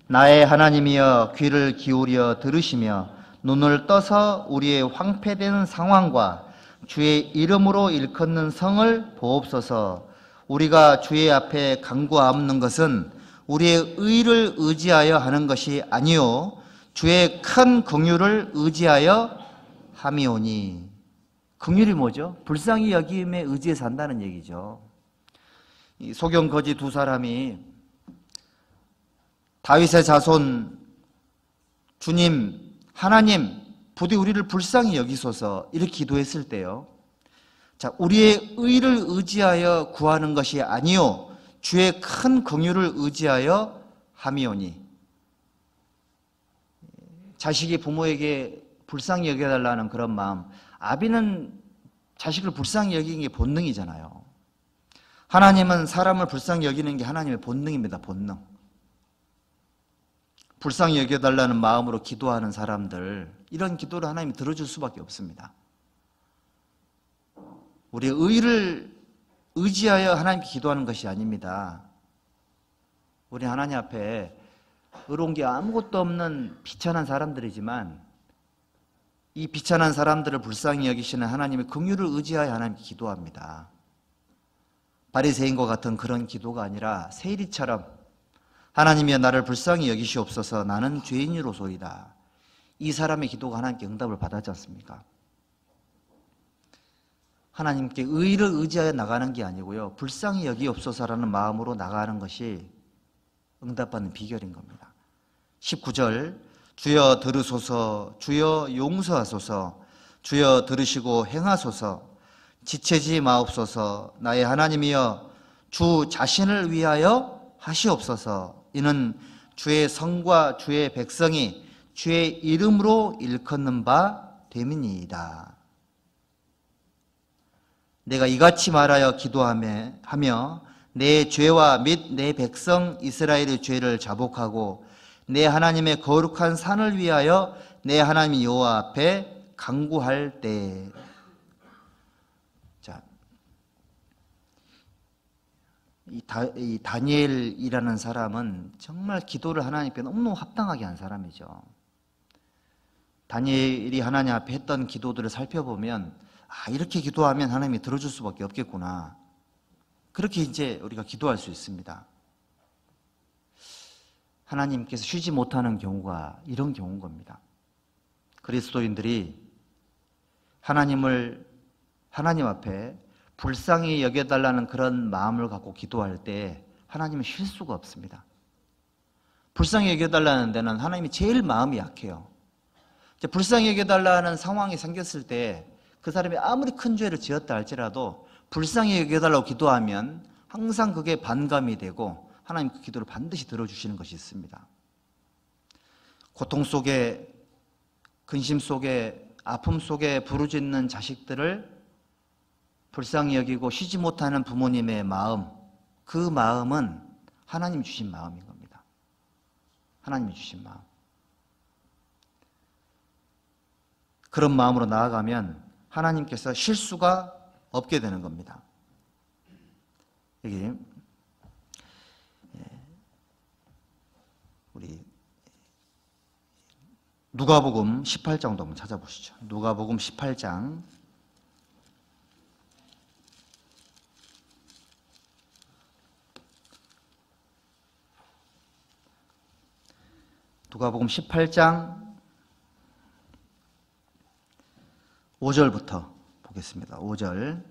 나의 하나님이여 귀를 기울여 들으시며 눈을 떠서 우리의 황폐된 상황과 주의 이름으로 일컫는 성을 보옵소서. 우리가 주의 앞에 간구하옵는 것은 우리의 의를 의지하여 하는 것이 아니요 주의 큰 긍휼을 의지하여 함이오니. 긍휼이 뭐죠? 불쌍히 여김에 의지해 산다는 얘기죠. 이 소경 거지 두 사람이 다윗의 자손 주님 하나님 부디 우리를 불쌍히 여기소서 이렇게 기도했을 때요, 자, 우리의 의를 의지하여 구하는 것이 아니요 주의 큰 긍휼을 의지하여 함이오니. 자식이 부모에게 불쌍히 여겨달라는 그런 마음, 아비는 자식을 불쌍히 여기는 게 본능이잖아요. 하나님은 사람을 불쌍히 여기는 게 하나님의 본능입니다. 본능. 불쌍히 여겨달라는 마음으로 기도하는 사람들, 이런 기도를 하나님이 들어줄 수밖에 없습니다. 우리의 의를 의지하여 하나님께 기도하는 것이 아닙니다. 우리 하나님 앞에 의로운 게 아무것도 없는 비천한 사람들이지만 이 비천한 사람들을 불쌍히 여기시는 하나님의 긍휼을 의지하여 하나님께 기도합니다. 바리새인과 같은 그런 기도가 아니라 세리처럼 하나님이여 나를 불쌍히 여기시옵소서 나는 죄인이로소이다. 이 사람의 기도가 하나님께 응답을 받았지 않습니까? 하나님께 의를 의지하여 나가는 게 아니고요, 불쌍히 여기옵소서라는 마음으로 나가는 것이 응답받는 비결인 겁니다. 19절 주여 들으소서 주여 용서하소서 주여 들으시고 행하소서 지체지 마옵소서 나의 하나님이여 주 자신을 위하여 하시옵소서 이는 주의 성과 주의 백성이 주의 이름으로 일컫는 바 됨이니이다. 내가 이같이 말하여 기도하며 내 죄와 및 내 백성 이스라엘의 죄를 자복하고 내 하나님의 거룩한 산을 위하여 내 하나님 여호와 앞에 간구할 때. 자, 이 다니엘이라는 사람은 정말 기도를 하나님께 너무 합당하게 한 사람이죠. 다니엘이 하나님 앞에 했던 기도들을 살펴보면 이렇게 기도하면 하나님이 들어줄 수밖에 없겠구나. 그렇게 이제 우리가 기도할 수 있습니다. 하나님께서 쉬지 못하는 경우가 이런 경우인 겁니다. 그리스도인들이 하나님 앞에 불쌍히 여겨달라는 그런 마음을 갖고 기도할 때 하나님은 쉴 수가 없습니다. 불쌍히 여겨달라는 데는 하나님이 제일 마음이 약해요. 불쌍히 여겨달라는 상황이 생겼을 때 그 사람이 아무리 큰 죄를 지었다 할지라도 불쌍히 여겨달라고 기도하면 항상 그게 반감이 되고 하나님 그 기도를 반드시 들어주시는 것이 있습니다. 고통 속에, 근심 속에, 아픔 속에 부르짖는 자식들을 불쌍히 여기고 쉬지 못하는 부모님의 마음, 그 마음은 하나님이 주신 마음인 겁니다. 하나님이 주신 마음. 그런 마음으로 나아가면 하나님께서 쉴 수가 없게 되는 겁니다. 여기 우리 누가복음 18장도 한번 찾아보시죠. 누가복음 18장 누가복음 18장 5절부터 보겠습니다. 5절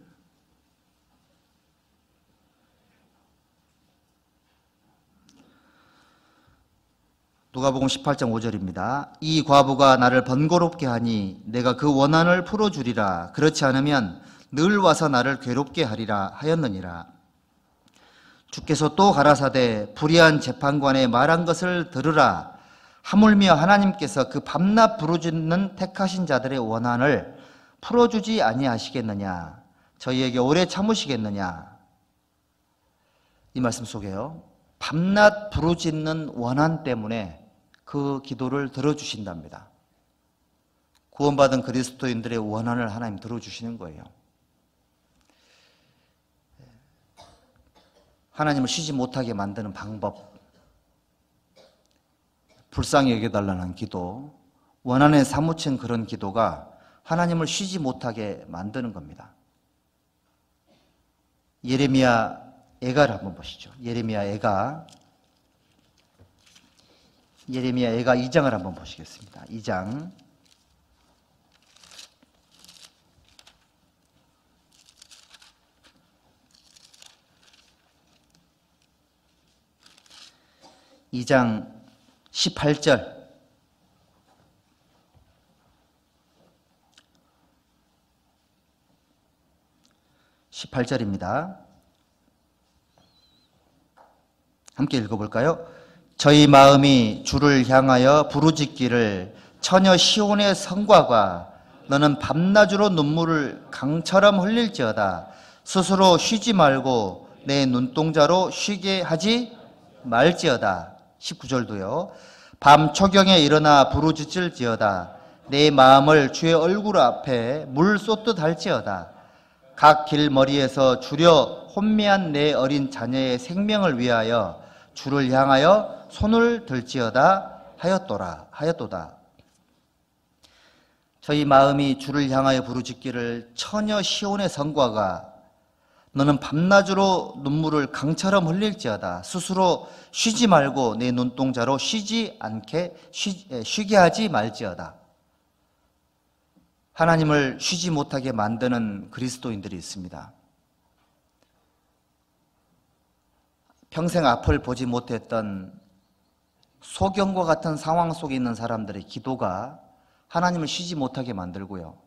누가복음 18장 5절입니다. 이 과부가 나를 번거롭게 하니 내가 그 원한을 풀어주리라. 그렇지 않으면 늘 와서 나를 괴롭게 하리라 하였느니라. 주께서 또 가라사대 불의한 재판관의 말한 것을 들으라. 하물며 하나님께서 그 밤낮 부르짖는 택하신 자들의 원한을 풀어주지 아니하시겠느냐? 저희에게 오래 참으시겠느냐? 이 말씀 속에요, 밤낮 부르짖는 원한 때문에 그 기도를 들어주신답니다. 구원받은 그리스도인들의 원한을 하나님 들어주시는 거예요. 하나님을 쉬지 못하게 만드는 방법, 불쌍히 여겨달라는 기도, 원한에 사무친 그런 기도가 하나님을 쉬지 못하게 만드는 겁니다. 예레미야 애가를 한번 보시죠. 예레미야 애가 2장을 한번 보시겠습니다. 2장 (2장) 18절 18절입니다. 함께 읽어볼까요? 저희 마음이 주를 향하여 부르짖기를 처녀 시온의 성곽아 너는 밤낮으로 눈물을 강처럼 흘릴지어다. 스스로 쉬지 말고 내 눈동자로 쉬게 하지 말지어다. 19절도요. 밤 초경에 일어나 부르짖을지어다. 내 마음을 주의 얼굴 앞에 물 쏟듯 할지어다. 각 길머리에서 주려 혼미한 내 어린 자녀의 생명을 위하여 주를 향하여 손을 들지어다 하였도다. 저희 마음이 주를 향하여 부르짖기를 처녀 시온의 성과가 너는 밤낮으로 눈물을 강처럼 흘릴지어다. 스스로 쉬지 말고 내 눈동자로 쉬게 하지 말지어다. 하나님을 쉬지 못하게 만드는 그리스도인들이 있습니다. 평생 앞을 보지 못했던 소경과 같은 상황 속에 있는 사람들의 기도가 하나님을 쉬지 못하게 만들고요.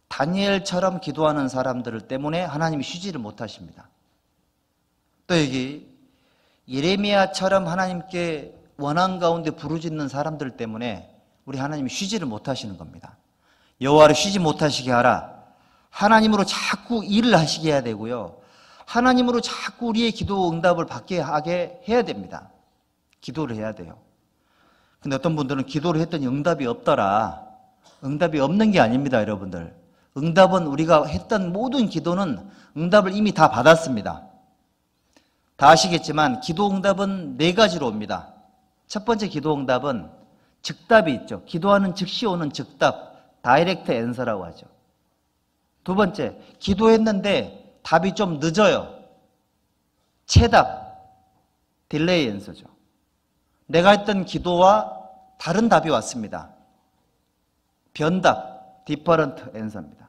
다니엘처럼 기도하는 사람들 때문에 하나님이 쉬지를 못하십니다. 또 여기 예레미야처럼 하나님께 원한 가운데 부르짖는 사람들 때문에 우리 하나님이 쉬지를 못하시는 겁니다. 여호와를 쉬지 못하시게 하라. 하나님으로 자꾸 일을 하시게 해야 되고요. 하나님으로 자꾸 우리의 기도 응답을 받게 하게 해야 됩니다. 기도를 해야 돼요. 근데 어떤 분들은 기도를 했더니 응답이 없더라. 응답이 없는 게 아닙니다, 여러분들. 응답은 우리가 했던 모든 기도는 응답을 이미 다 받았습니다. 다 아시겠지만 기도 응답은 4가지로 옵니다. 첫 번째 기도 응답은 즉답이 있죠. 기도하는 즉시 오는 즉답, 다이렉트 앤서라고 하죠. 두 번째, 기도했는데 답이 좀 늦어요. 체답, 딜레이 앤서죠. 내가 했던 기도와 다른 답이 왔습니다. 변답, 디퍼런트 앤서입니다.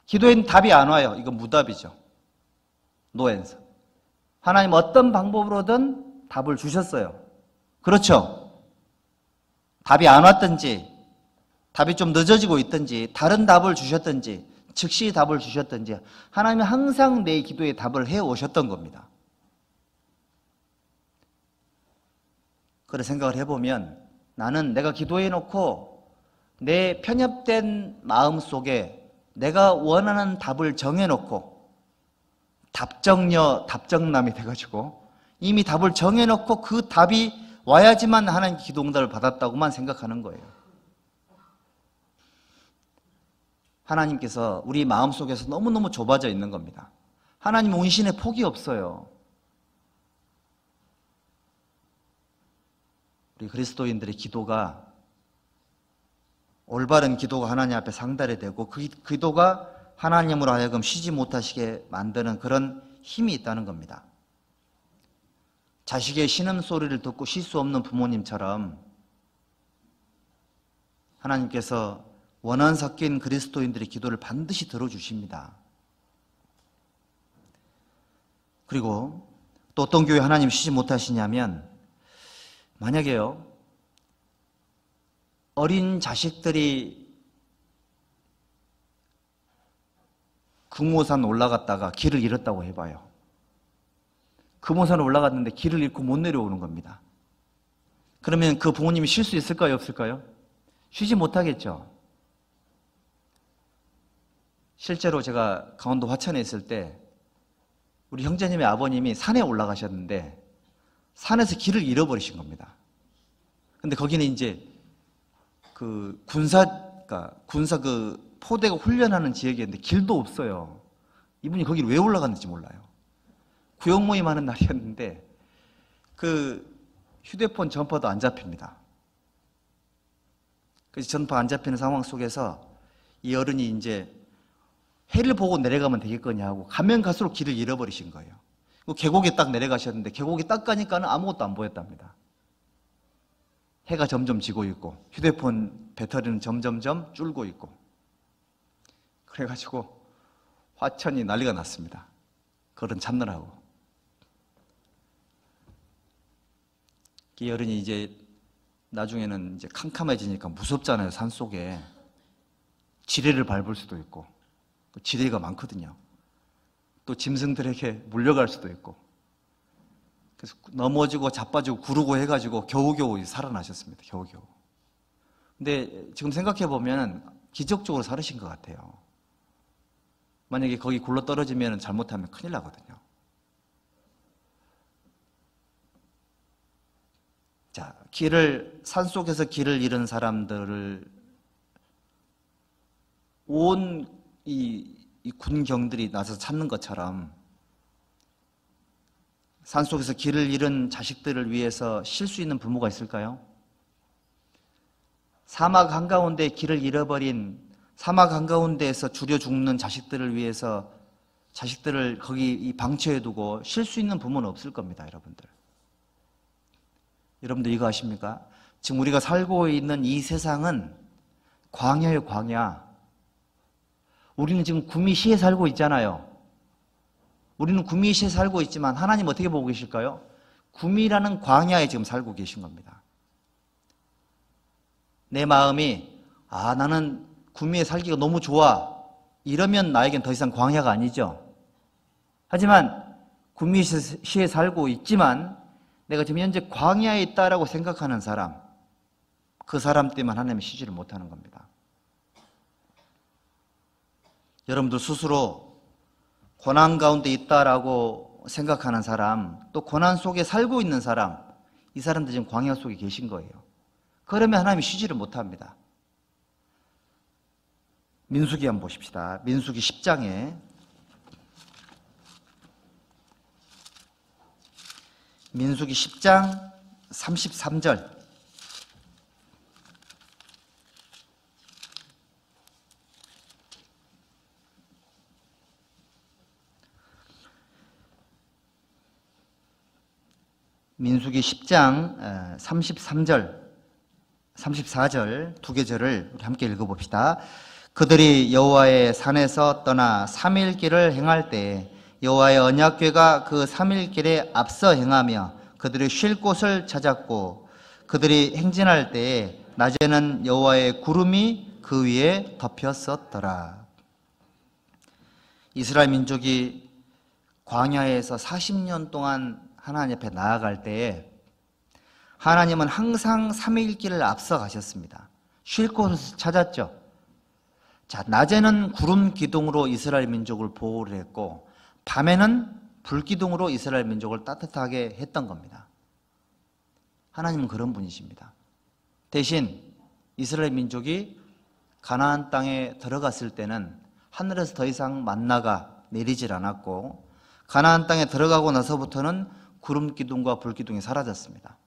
기도엔 답이 안 와요. 이건 무답이죠. 노 앤서. 하나님 어떤 방법으로든 답을 주셨어요. 그렇죠? 답이 안 왔든지, 답이 좀 늦어지고 있든지, 다른 답을 주셨든지, 즉시 답을 주셨든지, 하나님은 항상 내 기도에 답을 해오셨던 겁니다. 그래 생각을 해보면 나는 내가 기도해놓고 내 편협된 마음 속에 내가 원하는 답을 정해놓고 답정녀, 답정남이 돼가지고 이미 답을 정해놓고 그 답이 와야지만 하나님 기도 응답을 받았다고만 생각하는 거예요. 하나님께서 우리 마음속에서 너무너무 좁아져 있는 겁니다. 하나님 운신에 폭이 없어요. 우리 그리스도인들의 기도가 올바른 기도가 하나님 앞에 상달이 되고 그 기도가 하나님으로 하여금 쉬지 못하시게 만드는 그런 힘이 있다는 겁니다. 자식의 신음소리를 듣고 쉴 수 없는 부모님처럼 하나님께서 원한 섞인 그리스도인들의 기도를 반드시 들어주십니다. 그리고 또 어떤 교회 하나님 쉬지 못하시냐면 만약에요, 어린 자식들이 금오산 올라갔다가 길을 잃었다고 해봐요. 금오산 올라갔는데 길을 잃고 못 내려오는 겁니다. 그러면 그 부모님이 쉴 수 있을까요, 없을까요? 쉬지 못하겠죠. 실제로 제가 강원도 화천에 있을 때 우리 형제님의 아버님이 산에 올라가셨는데 산에서 길을 잃어버리신 겁니다. 근데 거기는 이제 그 군사 그 포대가 훈련하는 지역이었는데 길도 없어요. 이분이 거기를 왜 올라갔는지 몰라요. 구역 모임 하는 날이었는데 그 휴대폰 전파도 안 잡힙니다. 그래서 전파 안 잡히는 상황 속에서 이 어른이 이제 해를 보고 내려가면 되겠거냐 하고 가면 갈수록 길을 잃어버리신 거예요. 계곡에 딱 내려가셨는데 계곡에 딱 가니까는 아무것도 안 보였답니다. 해가 점점 지고 있고 휴대폰 배터리는 점점점 줄고 있고 그래가지고 화천이 난리가 났습니다. 그런 잡느라고. 이 어른이 이제 나중에는 이제 캄캄해지니까 무섭잖아요. 산속에 지뢰를 밟을 수도 있고 지뢰가 많거든요. 또 짐승들에게 물려갈 수도 있고 그래서 넘어지고 자빠지고 구르고 해가지고 겨우겨우 살아나셨습니다. 겨우겨우. 근데 지금 생각해보면 기적적으로 살으신 것 같아요. 만약에 거기 굴러 떨어지면 잘못하면 큰일 나거든요. 자, 산속에서 길을 잃은 사람들을 온 이 군경들이 나서서 찾는 것처럼 산속에서 길을 잃은 자식들을 위해서 쉴 수 있는 부모가 있을까요? 사막 한가운데 길을 잃어버린, 사막 한가운데에서 주려 죽는 자식들을 위해서 자식들을 거기 방치해 두고 쉴 수 있는 부모는 없을 겁니다, 여러분들. 여러분들 이거 아십니까? 지금 우리가 살고 있는 이 세상은 광야예요, 광야. 우리는 지금 구미시에 살고 있잖아요. 우리는 구미시에 살고 있지만 하나님 어떻게 보고 계실까요? 구미라는 광야에 지금 살고 계신 겁니다. 내 마음이 나는 구미에 살기가 너무 좋아, 이러면 나에겐 더 이상 광야가 아니죠. 하지만 구미시에 살고 있지만 내가 지금 현재 광야에 있다라고 생각하는 사람, 그 사람 때문에 하나님이 쉬지를 못하는 겁니다. 여러분들 스스로 고난 가운데 있다라고 생각하는 사람, 또 고난 속에 살고 있는 사람, 이 사람들 지금 광야 속에 계신 거예요. 그러면 하나님이 쉬지를 못합니다. 민수기 한번 보십시다. 민수기 10장에 민수기 10장 33절. 민수기 10장 33절, 34절 두 계절을 우리 함께 읽어봅시다. 그들이 여호와의 산에서 떠나 3일 길을 행할 때 여호와의 언약궤가 그 3일 길에 앞서 행하며 그들이 쉴 곳을 찾았고 그들이 행진할 때에 낮에는 여호와의 구름이 그 위에 덮였었더라. 이스라엘 민족이 광야에서 40년 동안 하나님 앞에 나아갈 때에 하나님은 항상 3일 길을 앞서 가셨습니다. 쉴 곳을 찾았죠. 자, 낮에는 구름 기둥으로 이스라엘 민족을 보호를 했고 밤에는 불 기둥으로 이스라엘 민족을 따뜻하게 했던 겁니다. 하나님은 그런 분이십니다. 대신 이스라엘 민족이 가나안 땅에 들어갔을 때는 하늘에서 더 이상 만나가 내리질 않았고 가나안 땅에 들어가고 나서부터는 구름 기둥과 불 기둥이 사라졌습니다.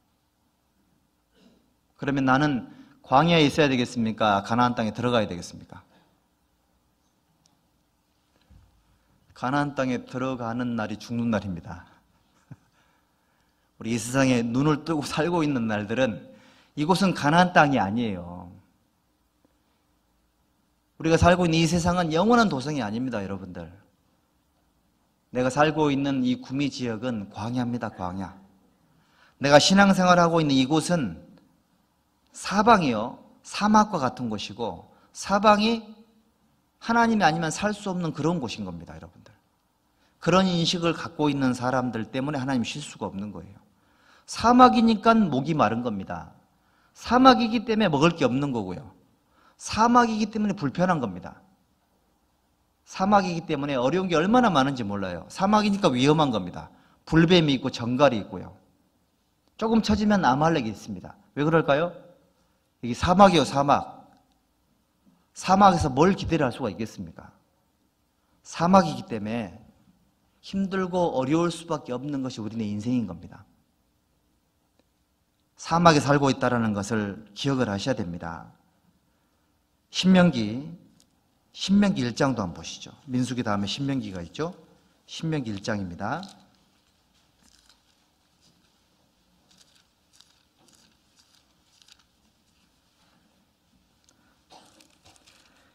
그러면 나는 광야에 있어야 되겠습니까? 가나안 땅에 들어가야 되겠습니까? 가나안 땅에 들어가는 날이 죽는 날입니다. 우리 이 세상에 눈을 뜨고 살고 있는 날들은 이곳은 가나안 땅이 아니에요. 우리가 살고 있는 이 세상은 영원한 도성이 아닙니다, 여러분들. 내가 살고 있는 이 구미 지역은 광야입니다, 광야. 내가 신앙생활하고 있는 이곳은 사방이요, 사막과 같은 곳이고 사방이 하나님이 아니면 살 수 없는 그런 곳인 겁니다, 여러분들. 그런 인식을 갖고 있는 사람들 때문에 하나님이 쉴 수가 없는 거예요. 사막이니까 목이 마른 겁니다. 사막이기 때문에 먹을 게 없는 거고요. 사막이기 때문에 불편한 겁니다. 사막이기 때문에 어려운 게 얼마나 많은지 몰라요. 사막이니까 위험한 겁니다. 불뱀이 있고 정갈이 있고요. 조금 처지면 아말렉이 있습니다. 왜 그럴까요? 이게 사막이요, 사막. 사막에서 뭘 기대할 수가 있겠습니까? 사막이기 때문에 힘들고 어려울 수밖에 없는 것이 우리네 인생인 겁니다. 사막에 살고 있다는 것을 기억을 하셔야 됩니다. 신명기 1장도 한번 보시죠. 민수기 다음에 신명기가 있죠. 신명기 1장입니다.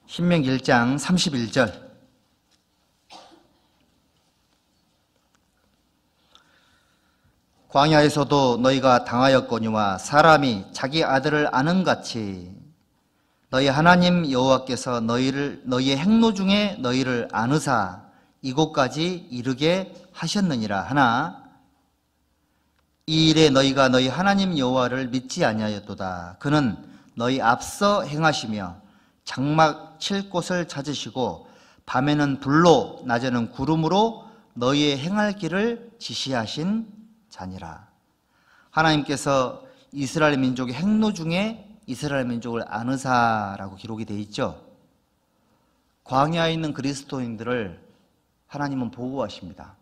신명기 1장 31절. 광야에서도 너희가 당하였거니와 사람이 자기 아들을 아는 같이 너희 하나님 여호와께서 너희의 행로 중에 너희를 아느사 이곳까지 이르게 하셨느니라 하나 이 일에 너희가 너희 하나님 여호와를 믿지 아니하였도다. 그는 너희 앞서 행하시며 장막 칠 곳을 찾으시고 밤에는 불로 낮에는 구름으로 너희의 행할 길을 지시하신 자니라. 하나님께서 이스라엘 민족의 행로 중에 이스라엘 민족을 아느사라고 기록이 되어 있죠. 광야에 있는 그리스도인들을 하나님은 보호하십니다.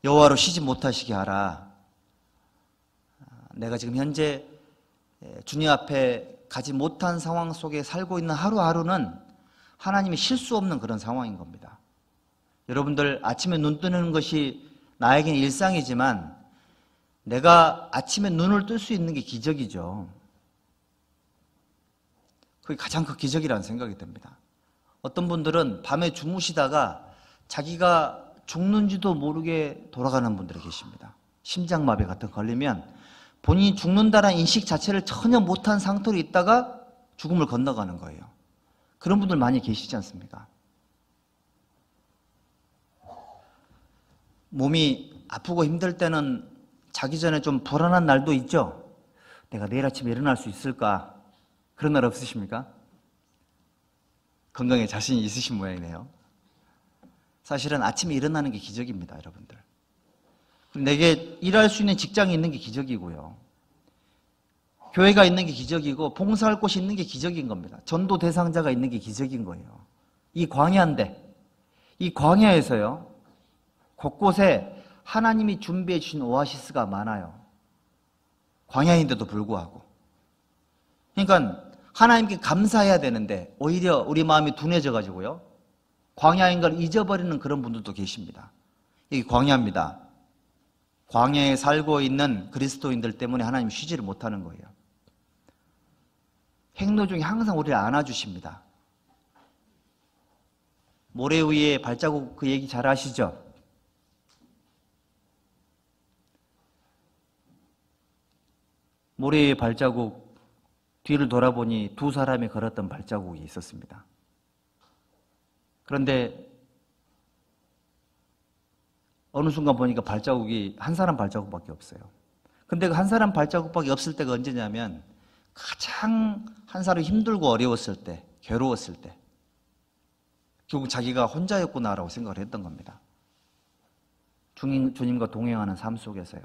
여호와로 쉬지 못하시게 하라. 내가 지금 현재 주님 앞에 가지 못한 상황 속에 살고 있는 하루하루는 하나님이 쉴 수 없는 그런 상황인 겁니다. 여러분들 아침에 눈 뜨는 것이 나에게는 일상이지만 내가 아침에 눈을 뜰 수 있는 게 기적이죠. 그게 가장 큰 기적이라는 생각이 듭니다. 어떤 분들은 밤에 주무시다가 자기가 죽는지도 모르게 돌아가는 분들이 계십니다. 심장마비 같은 거 걸리면 본인이 죽는다는 인식 자체를 전혀 못한 상태로 있다가 죽음을 건너가는 거예요. 그런 분들 많이 계시지 않습니까? 몸이 아프고 힘들 때는 자기 전에 좀 불안한 날도 있죠. 내가 내일 아침에 일어날 수 있을까? 그런 날 없으십니까? 건강에 자신이 있으신 모양이네요. 사실은 아침에 일어나는 게 기적입니다, 여러분들. 내게 일할 수 있는 직장이 있는 게 기적이고요. 교회가 있는 게 기적이고 봉사할 곳이 있는 게 기적인 겁니다. 전도 대상자가 있는 게 기적인 거예요. 이 광야인데 이 광야에서요. 곳곳에 하나님이 준비해 주신 오아시스가 많아요. 광야인데도 불구하고. 그러니까 하나님께 감사해야 되는데 오히려 우리 마음이 둔해져 가지고요. 광야인 걸 잊어버리는 그런 분들도 계십니다. 이게 광야입니다. 광야에 살고 있는 그리스도인들 때문에 하나님 쉬지를 못하는 거예요. 행로 중에 항상 우리를 안아주십니다. 모래 위에 발자국 그 얘기 잘 아시죠? 모래 위에 발자국 뒤를 돌아보니 두 사람이 걸었던 발자국이 있었습니다. 그런데 어느 순간 보니까 발자국이 한 사람 발자국밖에 없어요. 근데 그 한 사람 발자국밖에 없을 때가 언제냐면 가장 한 사람이 힘들고 어려웠을 때, 괴로웠을 때 결국 자기가 혼자였구나라고 생각을 했던 겁니다. 주님과 동행하는 삶 속에서요.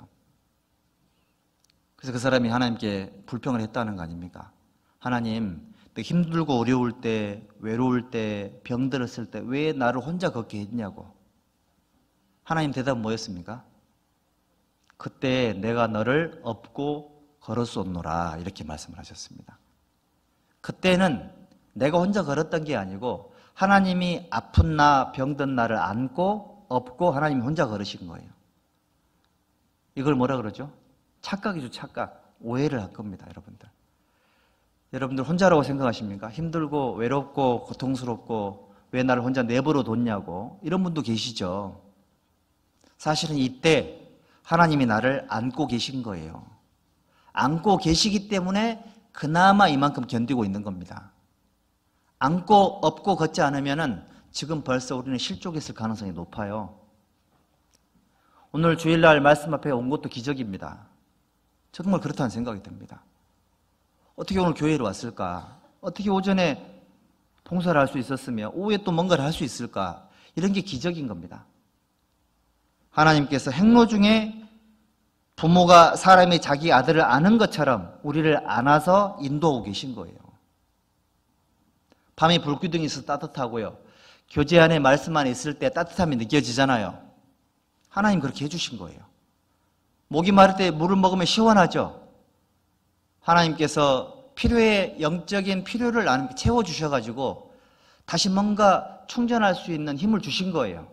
그래서 그 사람이 하나님께 불평을 했다는 거 아닙니까? 하나님, 힘들고 어려울 때, 외로울 때, 병들었을 때 왜 나를 혼자 걷게 했냐고. 하나님 대답은 뭐였습니까? 그때 내가 너를 업고 걸었었노라 이렇게 말씀을 하셨습니다. 그때는 내가 혼자 걸었던 게 아니고 하나님이 아픈 나, 병든 나를 안고 업고 하나님이 혼자 걸으신 거예요. 이걸 뭐라 그러죠? 착각이죠, 착각. 오해를 할 겁니다, 여러분들. 여러분들 혼자라고 생각하십니까? 힘들고 외롭고 고통스럽고 왜 나를 혼자 내버려 뒀냐고 이런 분도 계시죠. 사실은 이때 하나님이 나를 안고 계신 거예요. 안고 계시기 때문에 그나마 이만큼 견디고 있는 겁니다. 안고 업고 걷지 않으면은 지금 벌써 우리는 실족했을 가능성이 높아요. 오늘 주일날 말씀 앞에 온 것도 기적입니다. 정말 그렇다는 생각이 듭니다. 어떻게 오늘 교회로 왔을까? 어떻게 오전에 봉사를 할 수 있었으며 오후에 또 뭔가를 할 수 있을까? 이런 게 기적인 겁니다. 하나님께서 행로 중에 부모가 사람이 자기 아들을 아는 것처럼 우리를 안아서 인도하고 계신 거예요. 밤에 불기둥이 있어서 따뜻하고요. 교제 안에 말씀 안에 있을 때 따뜻함이 느껴지잖아요. 하나님 그렇게 해주신 거예요. 목이 마를 때 물을 먹으면 시원하죠. 하나님께서 영적인 필요를 채워주셔가지고 다시 뭔가 충전할 수 있는 힘을 주신 거예요.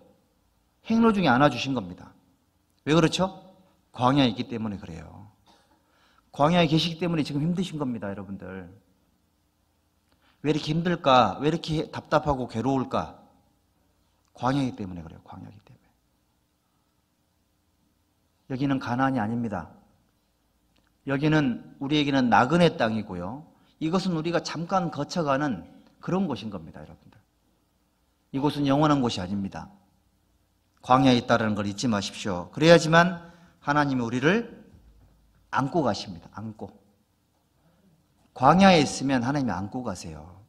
행로 중에 안아주신 겁니다. 왜 그렇죠? 광야에 있기 때문에 그래요. 광야에 계시기 때문에 지금 힘드신 겁니다, 여러분들. 왜 이렇게 힘들까? 왜 이렇게 답답하고 괴로울까? 광야이기 때문에 그래요, 광야이기 때문에. 여기는 가나안이 아닙니다. 여기는 우리에게는 나그네 땅이고요. 이것은 우리가 잠깐 거쳐가는 그런 곳인 겁니다, 여러분들. 이곳은 영원한 곳이 아닙니다. 광야에 있다는 걸 잊지 마십시오. 그래야지만 하나님이 우리를 안고 가십니다. 안고. 광야에 있으면 하나님이 안고 가세요.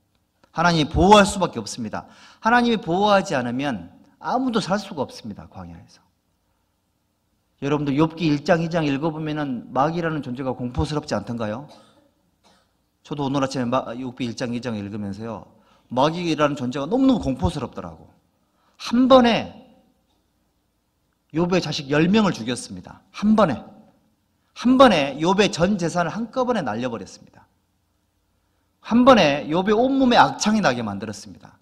하나님이 보호할 수밖에 없습니다. 하나님이 보호하지 않으면 아무도 살 수가 없습니다. 광야에서. 여러분들 욥기 1장 2장 읽어보면은 마귀라는 존재가 공포스럽지 않던가요? 저도 오늘 아침에 욥기 1장 2장 읽으면서요, 마귀라는 존재가 너무너무 공포스럽더라고. 한 번에 욥의 자식 10명을 죽였습니다. 한 번에 욥의 전 재산을 한꺼번에 날려버렸습니다. 한 번에 욥의 온몸에 악창이 나게 만들었습니다.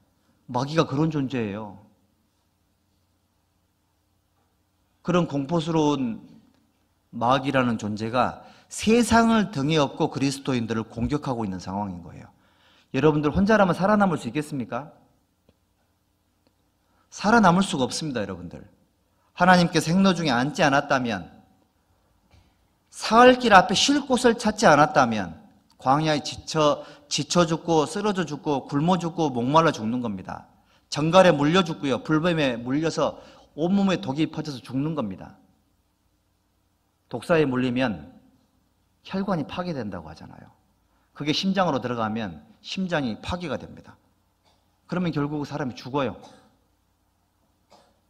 마귀가 그런 존재예요. 그런 공포스러운 마귀라는 존재가 세상을 등에 업고 그리스도인들을 공격하고 있는 상황인 거예요. 여러분들 혼자라면 살아남을 수 있겠습니까? 살아남을 수가 없습니다, 여러분들. 하나님께 생로 중에 앉지 않았다면, 사흘 길 앞에 쉴 곳을 찾지 않았다면 광야에 지쳐 죽고 쓰러져 죽고 굶어 죽고 목말라 죽는 겁니다. 정갈에 물려 죽고요, 불뱀에 물려서 온몸에 독이 퍼져서 죽는 겁니다. 독사에 물리면 혈관이 파괴된다고 하잖아요. 그게 심장으로 들어가면 심장이 파괴가 됩니다. 그러면 결국 사람이 죽어요.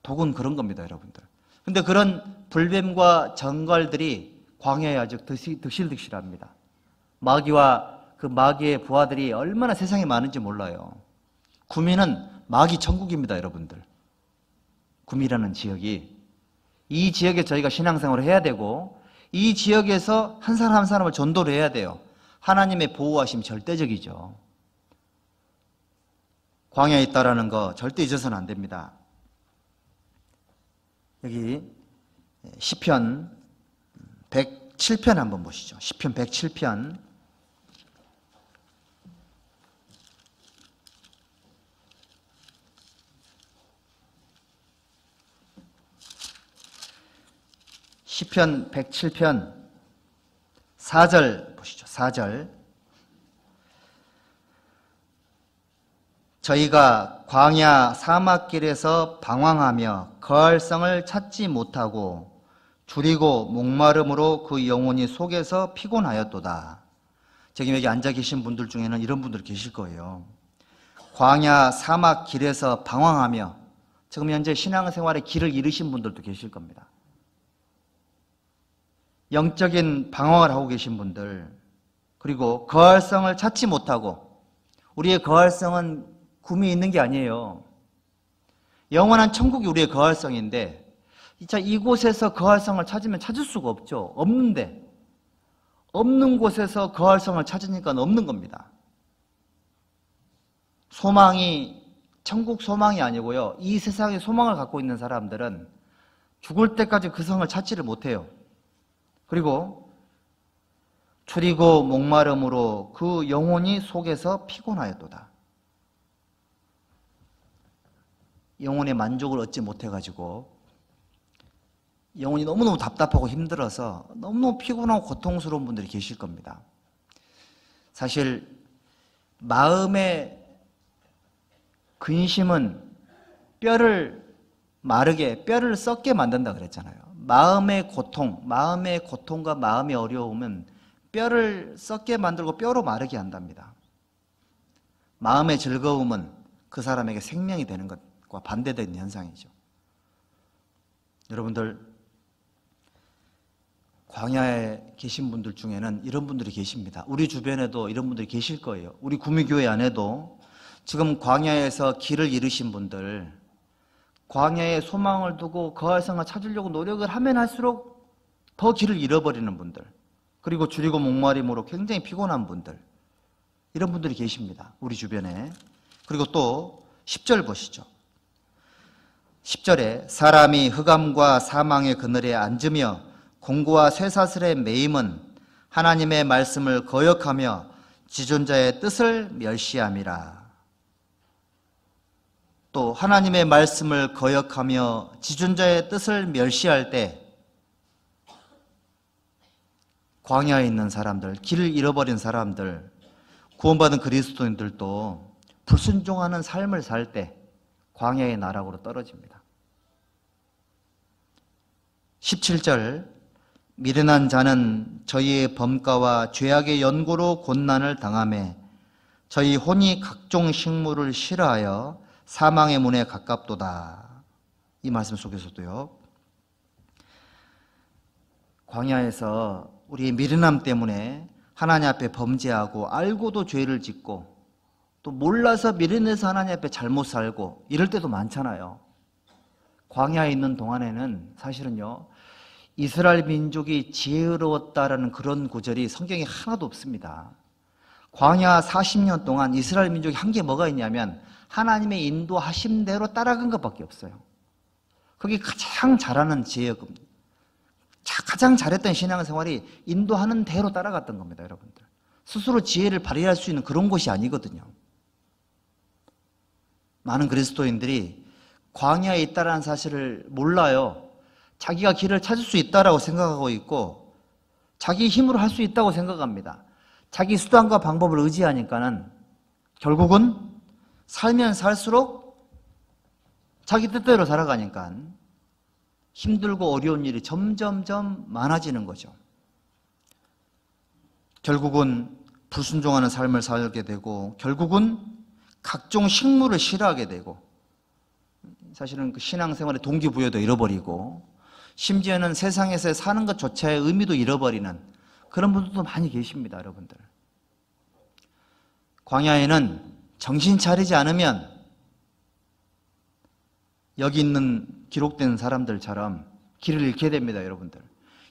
독은 그런 겁니다, 여러분들. 근데 그런 불뱀과 정갈들이 광야에 아주 득실득실합니다. 마귀와 그 마귀의 부하들이 얼마나 세상에 많은지 몰라요. 구미는 마귀 천국입니다, 여러분들. 구미라는 지역이, 이 지역에 저희가 신앙생활을 해야 되고, 이 지역에서 한 사람 한 사람을 전도를 해야 돼요. 하나님의 보호하심이 절대적이죠. 광야에 있다라는 거 절대 잊어서는 안 됩니다. 여기 시편 107편 한번 보시죠. 시편 107편. 시편 107편 4절 보시죠. 4절. 저희가 광야 사막길에서 방황하며 거할성을 찾지 못하고 줄이고 목마름으로 그 영혼이 속에서 피곤하였도다. 지금 여기 앉아 계신 분들 중에는 이런 분들 계실 거예요. 광야 사막 길에서 방황하며, 지금 현재 신앙생활의 길을 잃으신 분들도 계실 겁니다. 영적인 방황을 하고 계신 분들, 그리고 거할성을 찾지 못하고, 우리의 거할성은 구미에 있는 게 아니에요. 영원한 천국이 우리의 거할성인데, 자, 이곳에서 거할성을 찾으면 찾을 수가 없죠. 없는데, 없는 곳에서 거할성을 찾으니까 없는 겁니다. 소망이 천국 소망이 아니고요, 이 세상에 소망을 갖고 있는 사람들은 죽을 때까지 그 성을 찾지를 못해요. 그리고 줄이고 목마름으로 그 영혼이 속에서 피곤하였도다. 영혼의 만족을 얻지 못해가지고 영혼이 너무너무 답답하고 힘들어서 너무너무 피곤하고 고통스러운 분들이 계실 겁니다. 사실 마음의 근심은 뼈를 마르게, 뼈를 썩게 만든다 그랬잖아요. 마음의 고통과 마음의 어려움은 뼈를 썩게 만들고 뼈로 마르게 한답니다. 마음의 즐거움은 그 사람에게 생명이 되는 것과 반대되는 현상이죠. 여러분들, 광야에 계신 분들 중에는 이런 분들이 계십니다. 우리 주변에도 이런 분들이 계실 거예요. 우리 구미교회 안에도 지금 광야에서 길을 잃으신 분들, 광야에 소망을 두고 거할성을 찾으려고 노력을 하면 할수록 더 길을 잃어버리는 분들, 그리고 줄이고 목마름으로 굉장히 피곤한 분들, 이런 분들이 계십니다, 우리 주변에. 그리고 또 10절 보시죠. 10절에 사람이 흑암과 사망의 그늘에 앉으며 공고와 쇠사슬에 매임은 하나님의 말씀을 거역하며 지존자의 뜻을 멸시함이라. 또 하나님의 말씀을 거역하며 지존자의 뜻을 멸시할 때 광야에 있는 사람들, 길을 잃어버린 사람들, 구원받은 그리스도인들도 불순종하는 삶을 살 때 광야의 나락으로 떨어집니다. 17절, 미련한 자는 저희의 범가와 죄악의 연고로 곤난을 당하매 저희 혼이 각종 식물을 싫어하여 사망의 문에 가깝도다. 이 말씀 속에서도요, 광야에서 우리의 미련함 때문에 하나님 앞에 범죄하고 알고도 죄를 짓고 또 몰라서 미련해서 하나님 앞에 잘못 살고 이럴 때도 많잖아요. 광야에 있는 동안에는 사실은요, 이스라엘 민족이 지혜로웠다라는 그런 구절이 성경에 하나도 없습니다. 광야 40년 동안 이스라엘 민족이 한 게 뭐가 있냐면 하나님의 인도하신 대로 따라간 것밖에 없어요. 그게 가장 잘하는 지혜의 겁니다. 가장 잘했던 신앙생활이 인도하는 대로 따라갔던 겁니다, 여러분들. 스스로 지혜를 발휘할 수 있는 그런 곳이 아니거든요. 많은 그리스도인들이 광야에 있다는 사실을 몰라요. 자기가 길을 찾을 수 있다고 생각하고 있고 자기 힘으로 할 수 있다고 생각합니다. 자기 수단과 방법을 의지하니까는 결국은 살면 살수록 자기 뜻대로 살아가니까 힘들고 어려운 일이 점점점 많아지는 거죠. 결국은 불순종하는 삶을 살게 되고 결국은 각종 식물을 싫어하게 되고 사실은 그 신앙생활의 동기부여도 잃어버리고 심지어는 세상에서 사는 것조차의 의미도 잃어버리는 그런 분들도 많이 계십니다, 여러분들. 광야에는 정신 차리지 않으면 여기 있는 기록된 사람들처럼 길을 잃게 됩니다, 여러분들.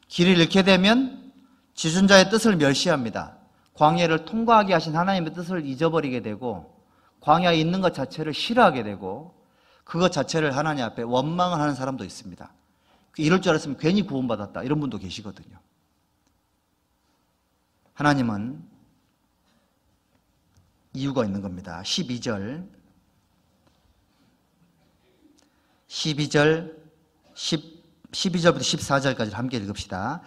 길을 잃게 되면 지존자의 뜻을 멸시합니다. 광야를 통과하게 하신 하나님의 뜻을 잊어버리게 되고 광야에 있는 것 자체를 싫어하게 되고 그것 자체를 하나님 앞에 원망을 하는 사람도 있습니다. 이럴 줄 알았으면 괜히 구원받았다 이런 분도 계시거든요. 하나님은 이유가 있는 겁니다. 12절부터 14절까지 함께 읽읍시다.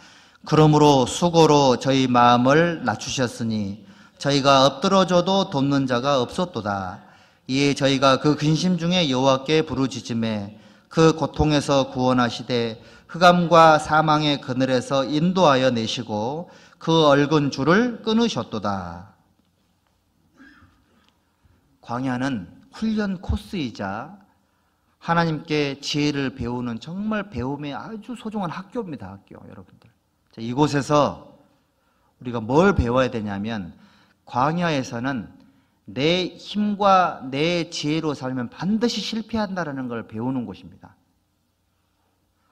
그러므로 수고로 저희 마음을 낮추셨으니 저희가 엎드러져도 돕는 자가 없었도다. 이에 저희가 그 근심 중에 여호와께 부르짖음에 그 고통에서 구원하시되 흑암과 사망의 그늘에서 인도하여 내시고 그 얽은 줄을 끊으셨도다. 광야는 훈련 코스이자 하나님께 지혜를 배우는 정말 배움의 아주 소중한 학교입니다. 학교, 여러분들. 자, 이곳에서 우리가 뭘 배워야 되냐면 광야에서는 내 힘과 내 지혜로 살면 반드시 실패한다는 걸 배우는 곳입니다.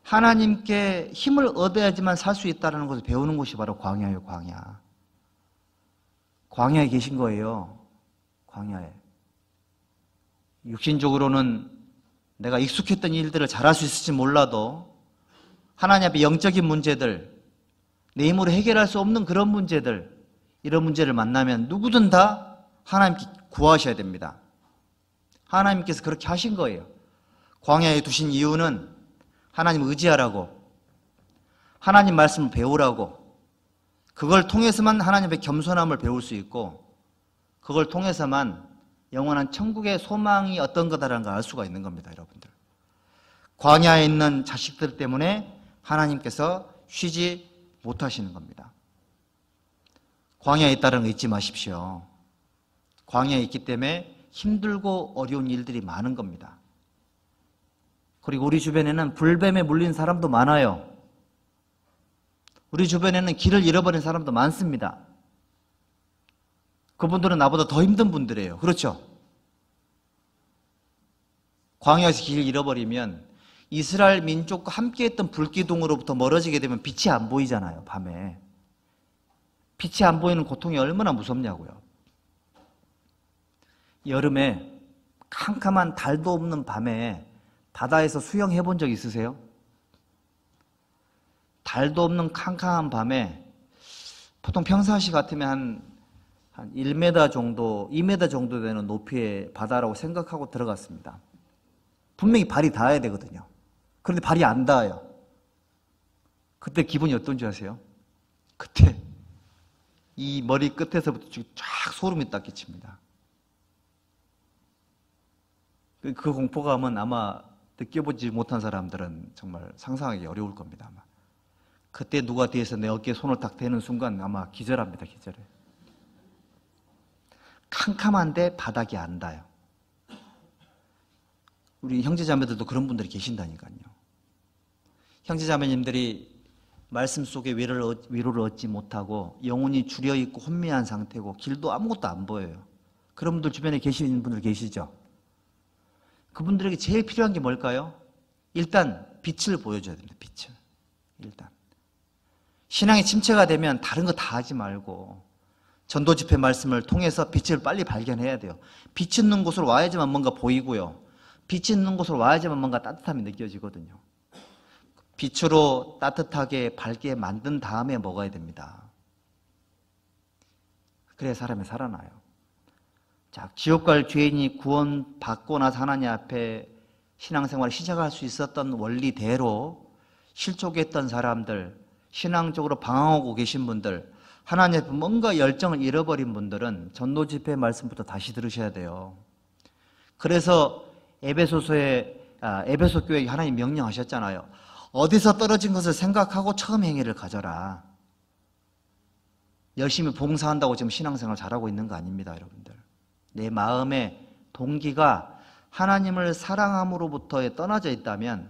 하나님께 힘을 얻어야지만 살 수 있다는 것을 배우는 곳이 바로 광야예요. 광야. 광야에 계신 거예요. 광야에. 육신적으로는 내가 익숙했던 일들을 잘할 수 있을지 몰라도 하나님 앞에 영적인 문제들, 내 힘으로 해결할 수 없는 그런 문제들, 이런 문제를 만나면 누구든 다 하나님께 구하셔야 됩니다. 하나님께서 그렇게 하신 거예요. 광야에 두신 이유는 하나님 의지하라고, 하나님 말씀을 배우라고, 그걸 통해서만 하나님의 겸손함을 배울 수 있고 그걸 통해서만 영원한 천국의 소망이 어떤 거다라는 걸 알 수가 있는 겁니다, 여러분들. 광야에 있는 자식들 때문에 하나님께서 쉬지 못하시는 겁니다. 광야에 있다는 거 잊지 마십시오. 광야에 있기 때문에 힘들고 어려운 일들이 많은 겁니다. 그리고 우리 주변에는 불뱀에 물린 사람도 많아요. 우리 주변에는 길을 잃어버린 사람도 많습니다. 그분들은 나보다 더 힘든 분들이에요. 그렇죠? 광야에서 길을 잃어버리면 이스라엘 민족과 함께했던 불기둥으로부터 멀어지게 되면 빛이 안 보이잖아요. 밤에. 빛이 안 보이는 고통이 얼마나 무섭냐고요. 여름에 캄캄한 달도 없는 밤에 바다에서 수영해 본 적 있으세요? 달도 없는 캄캄한 밤에 보통 평상시 같으면 한 1m 정도, 2m 정도 되는 높이의 바다라고 생각하고 들어갔습니다. 분명히 발이 닿아야 되거든요. 그런데 발이 안 닿아요. 그때 기분이 어떤지 아세요? 그때 이 머리 끝에서부터 쫙 소름이 딱 끼칩니다. 그 공포감은 아마 느껴보지 못한 사람들은 정말 상상하기 어려울 겁니다. 아마. 그때 누가 뒤에서 내 어깨에 손을 딱 대는 순간 아마 기절합니다. 기절해. 캄캄한데 바닥이 안 닿아요. 우리 형제자매들도 그런 분들이 계신다니까요. 형제자매님들이 말씀 속에 위로를 얻지 못하고 영혼이 주려있고 혼미한 상태고 길도 아무것도 안 보여요. 그런 분들 주변에 계시는 분들 계시죠? 그분들에게 제일 필요한 게 뭘까요? 일단 빛을 보여줘야 됩니다. 빛을. 일단 신앙의 침체가 되면 다른 거 다 하지 말고 전도 집회 말씀을 통해서 빛을 빨리 발견해야 돼요. 빛 있는 곳으로 와야지만 뭔가 보이고요. 빛 있는 곳으로 와야지만 뭔가 따뜻함이 느껴지거든요. 빛으로 따뜻하게 밝게 만든 다음에 먹어야 됩니다. 그래야 사람이 살아나요. 자, 지옥 갈 죄인이 구원받고 나서 하나님 앞에 신앙생활을 시작할 수 있었던 원리대로 실족했던 사람들, 신앙적으로 방황하고 계신 분들, 하나님 앞에 뭔가 열정을 잃어버린 분들은 전도 집회 말씀부터 다시 들으셔야 돼요. 그래서 에베소 교회에 하나님 명령하셨잖아요. 어디서 떨어진 것을 생각하고 처음 행위를 가져라. 열심히 봉사한다고 지금 신앙생활 잘하고 있는 거 아닙니다, 여러분들. 내 마음의 동기가 하나님을 사랑함으로부터 떠나져 있다면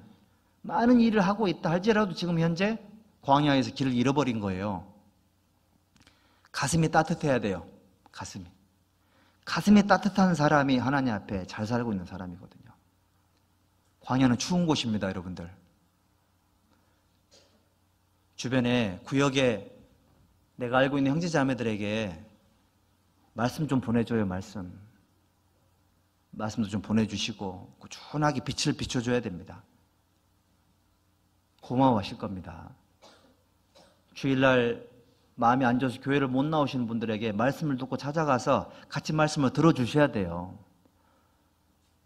많은 일을 하고 있다 할지라도 지금 현재 광야에서 길을 잃어버린 거예요. 가슴이 따뜻해야 돼요. 가슴이 따뜻한 사람이 하나님 앞에 잘 살고 있는 사람이거든요. 광야는 추운 곳입니다, 여러분들. 주변에 구역에 내가 알고 있는 형제자매들에게 말씀 좀 보내줘요. 말씀도 좀 보내주시고 꾸준하게 빛을 비춰줘야 됩니다. 고마워하실 겁니다. 주일날 마음이 안 좋아서 교회를 못 나오시는 분들에게 말씀을 듣고 찾아가서 같이 말씀을 들어주셔야 돼요.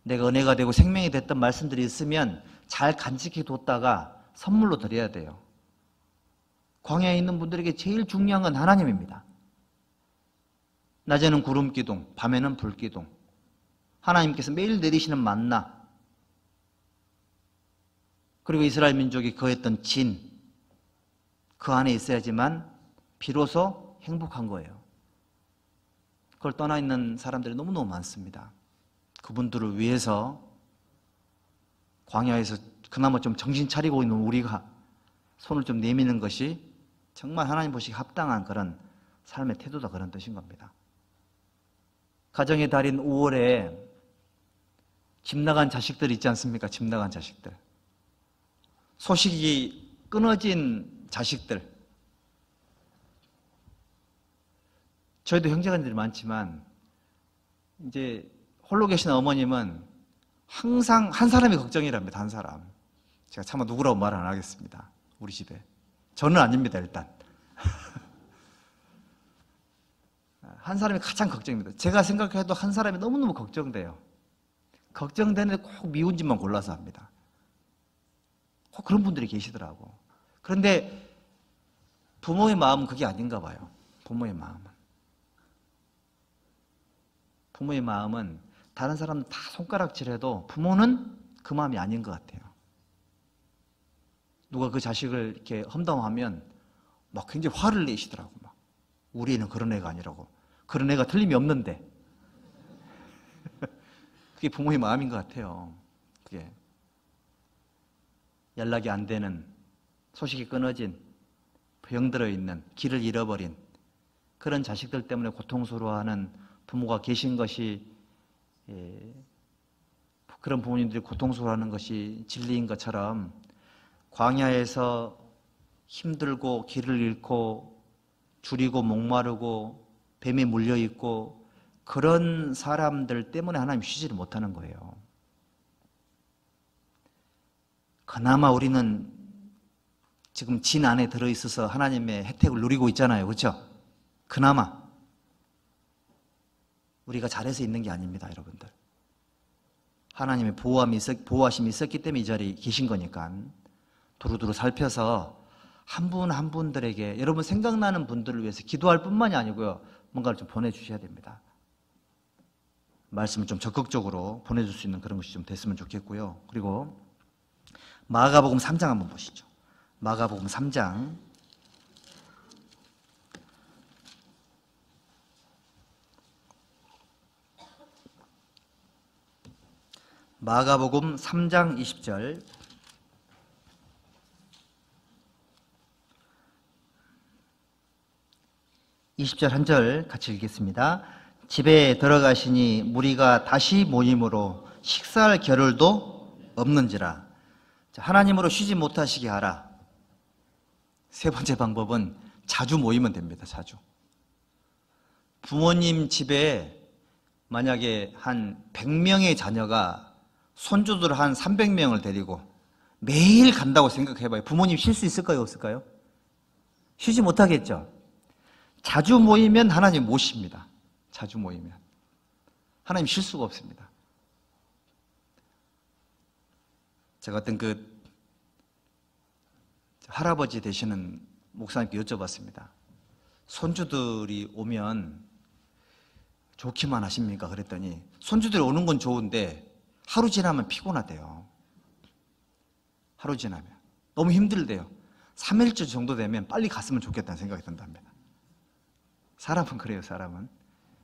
내가 은혜가 되고 생명이 됐던 말씀들이 있으면 잘 간직해 뒀다가 선물로 드려야 돼요. 광야에 있는 분들에게 제일 중요한 건 하나님입니다. 낮에는 구름 기둥, 밤에는 불 기둥. 하나님께서 매일 내리시는 만나, 그리고 이스라엘 민족이 거했던 진, 그 안에 있어야지만 비로소 행복한 거예요. 그걸 떠나 있는 사람들이 너무너무 많습니다. 그분들을 위해서 광야에서 그나마 좀 정신 차리고 있는 우리가 손을 좀 내미는 것이 정말 하나님 보시기 합당한 그런 삶의 태도다, 그런 뜻인 겁니다. 가정의 달인 5월에 집 나간 자식들 있지 않습니까? 집 나간 자식들. 소식이 끊어진 자식들. 저희도 형제간들이 많지만 이제 홀로 계신 어머님은 항상 한 사람이 걱정이랍니다. 한 사람. 제가 차마 누구라고 말 안 하겠습니다. 우리 집에. 저는 아닙니다, 일단. 한 사람이 가장 걱정입니다. 제가 생각해도 한 사람이 너무너무 걱정돼요. 걱정되는데 꼭 미운 집만 골라서 합니다. 꼭 그런 분들이 계시더라고. 그런데 부모의 마음은 그게 아닌가 봐요. 부모의 마음은 다른 사람은 다 손가락질해도 부모는 그 마음이 아닌 것 같아요. 누가 그 자식을 이렇게 험담하면 막 굉장히 화를 내시더라고. 막. 우리 애는 그런 애가 아니라고. 그런 애가 틀림이 없는데. 그게 부모의 마음인 것 같아요. 그게. 연락이 안 되는, 소식이 끊어진, 병들어 있는, 길을 잃어버린 그런 자식들 때문에 고통스러워하는 부모가 계신 것이, 그런 부모님들이 고통스러워하는 것이 진리인 것처럼 광야에서 힘들고 길을 잃고 줄이고 목마르고 뱀에 물려있고 그런 사람들 때문에 하나님 쉬지를 못하는 거예요. 그나마 우리는 지금 진 안에 들어있어서 하나님의 혜택을 누리고 있잖아요. 그렇죠? 그나마 우리가 잘해서 있는 게 아닙니다, 여러분들. 하나님의 보호하심이 있었기 때문에 이 자리에 계신 거니까 두루두루 살펴서 한 분 한 분들에게 여러분 생각나는 분들을 위해서 기도할 뿐만이 아니고요, 뭔가를 좀 보내주셔야 됩니다. 말씀을 좀 적극적으로 보내줄 수 있는 그런 것이 좀 됐으면 좋겠고요. 그리고 마가복음 3장 한번 보시죠. 마가복음 3장. 마가복음 3장 20절. 20절 한 절 같이 읽겠습니다. 집에 들어가시니 무리가 다시 모임으로 식사할 겨를도 없는지라. 하나님으로 쉬지 못하시게 하라. 세 번째 방법은 자주 모이면 됩니다. 자주. 부모님 집에 만약에 한 100명의 자녀가 손주들 한 300명을 데리고 매일 간다고 생각해봐요. 부모님 쉴 수 있을까요? 없을까요? 쉬지 못하겠죠. 자주 모이면 하나님 못 쉽니다. 자주 모이면 하나님 쉴 수가 없습니다. 제가 어떤 할아버지 되시는 목사님께 여쭤봤습니다. 손주들이 오면 좋기만 하십니까? 그랬더니 손주들이 오는 건 좋은데 하루 지나면 피곤하대요. 하루 지나면 너무 힘들대요. 3일째 정도 되면 빨리 갔으면 좋겠다는 생각이 든답니다. 사람은 그래요, 사람은.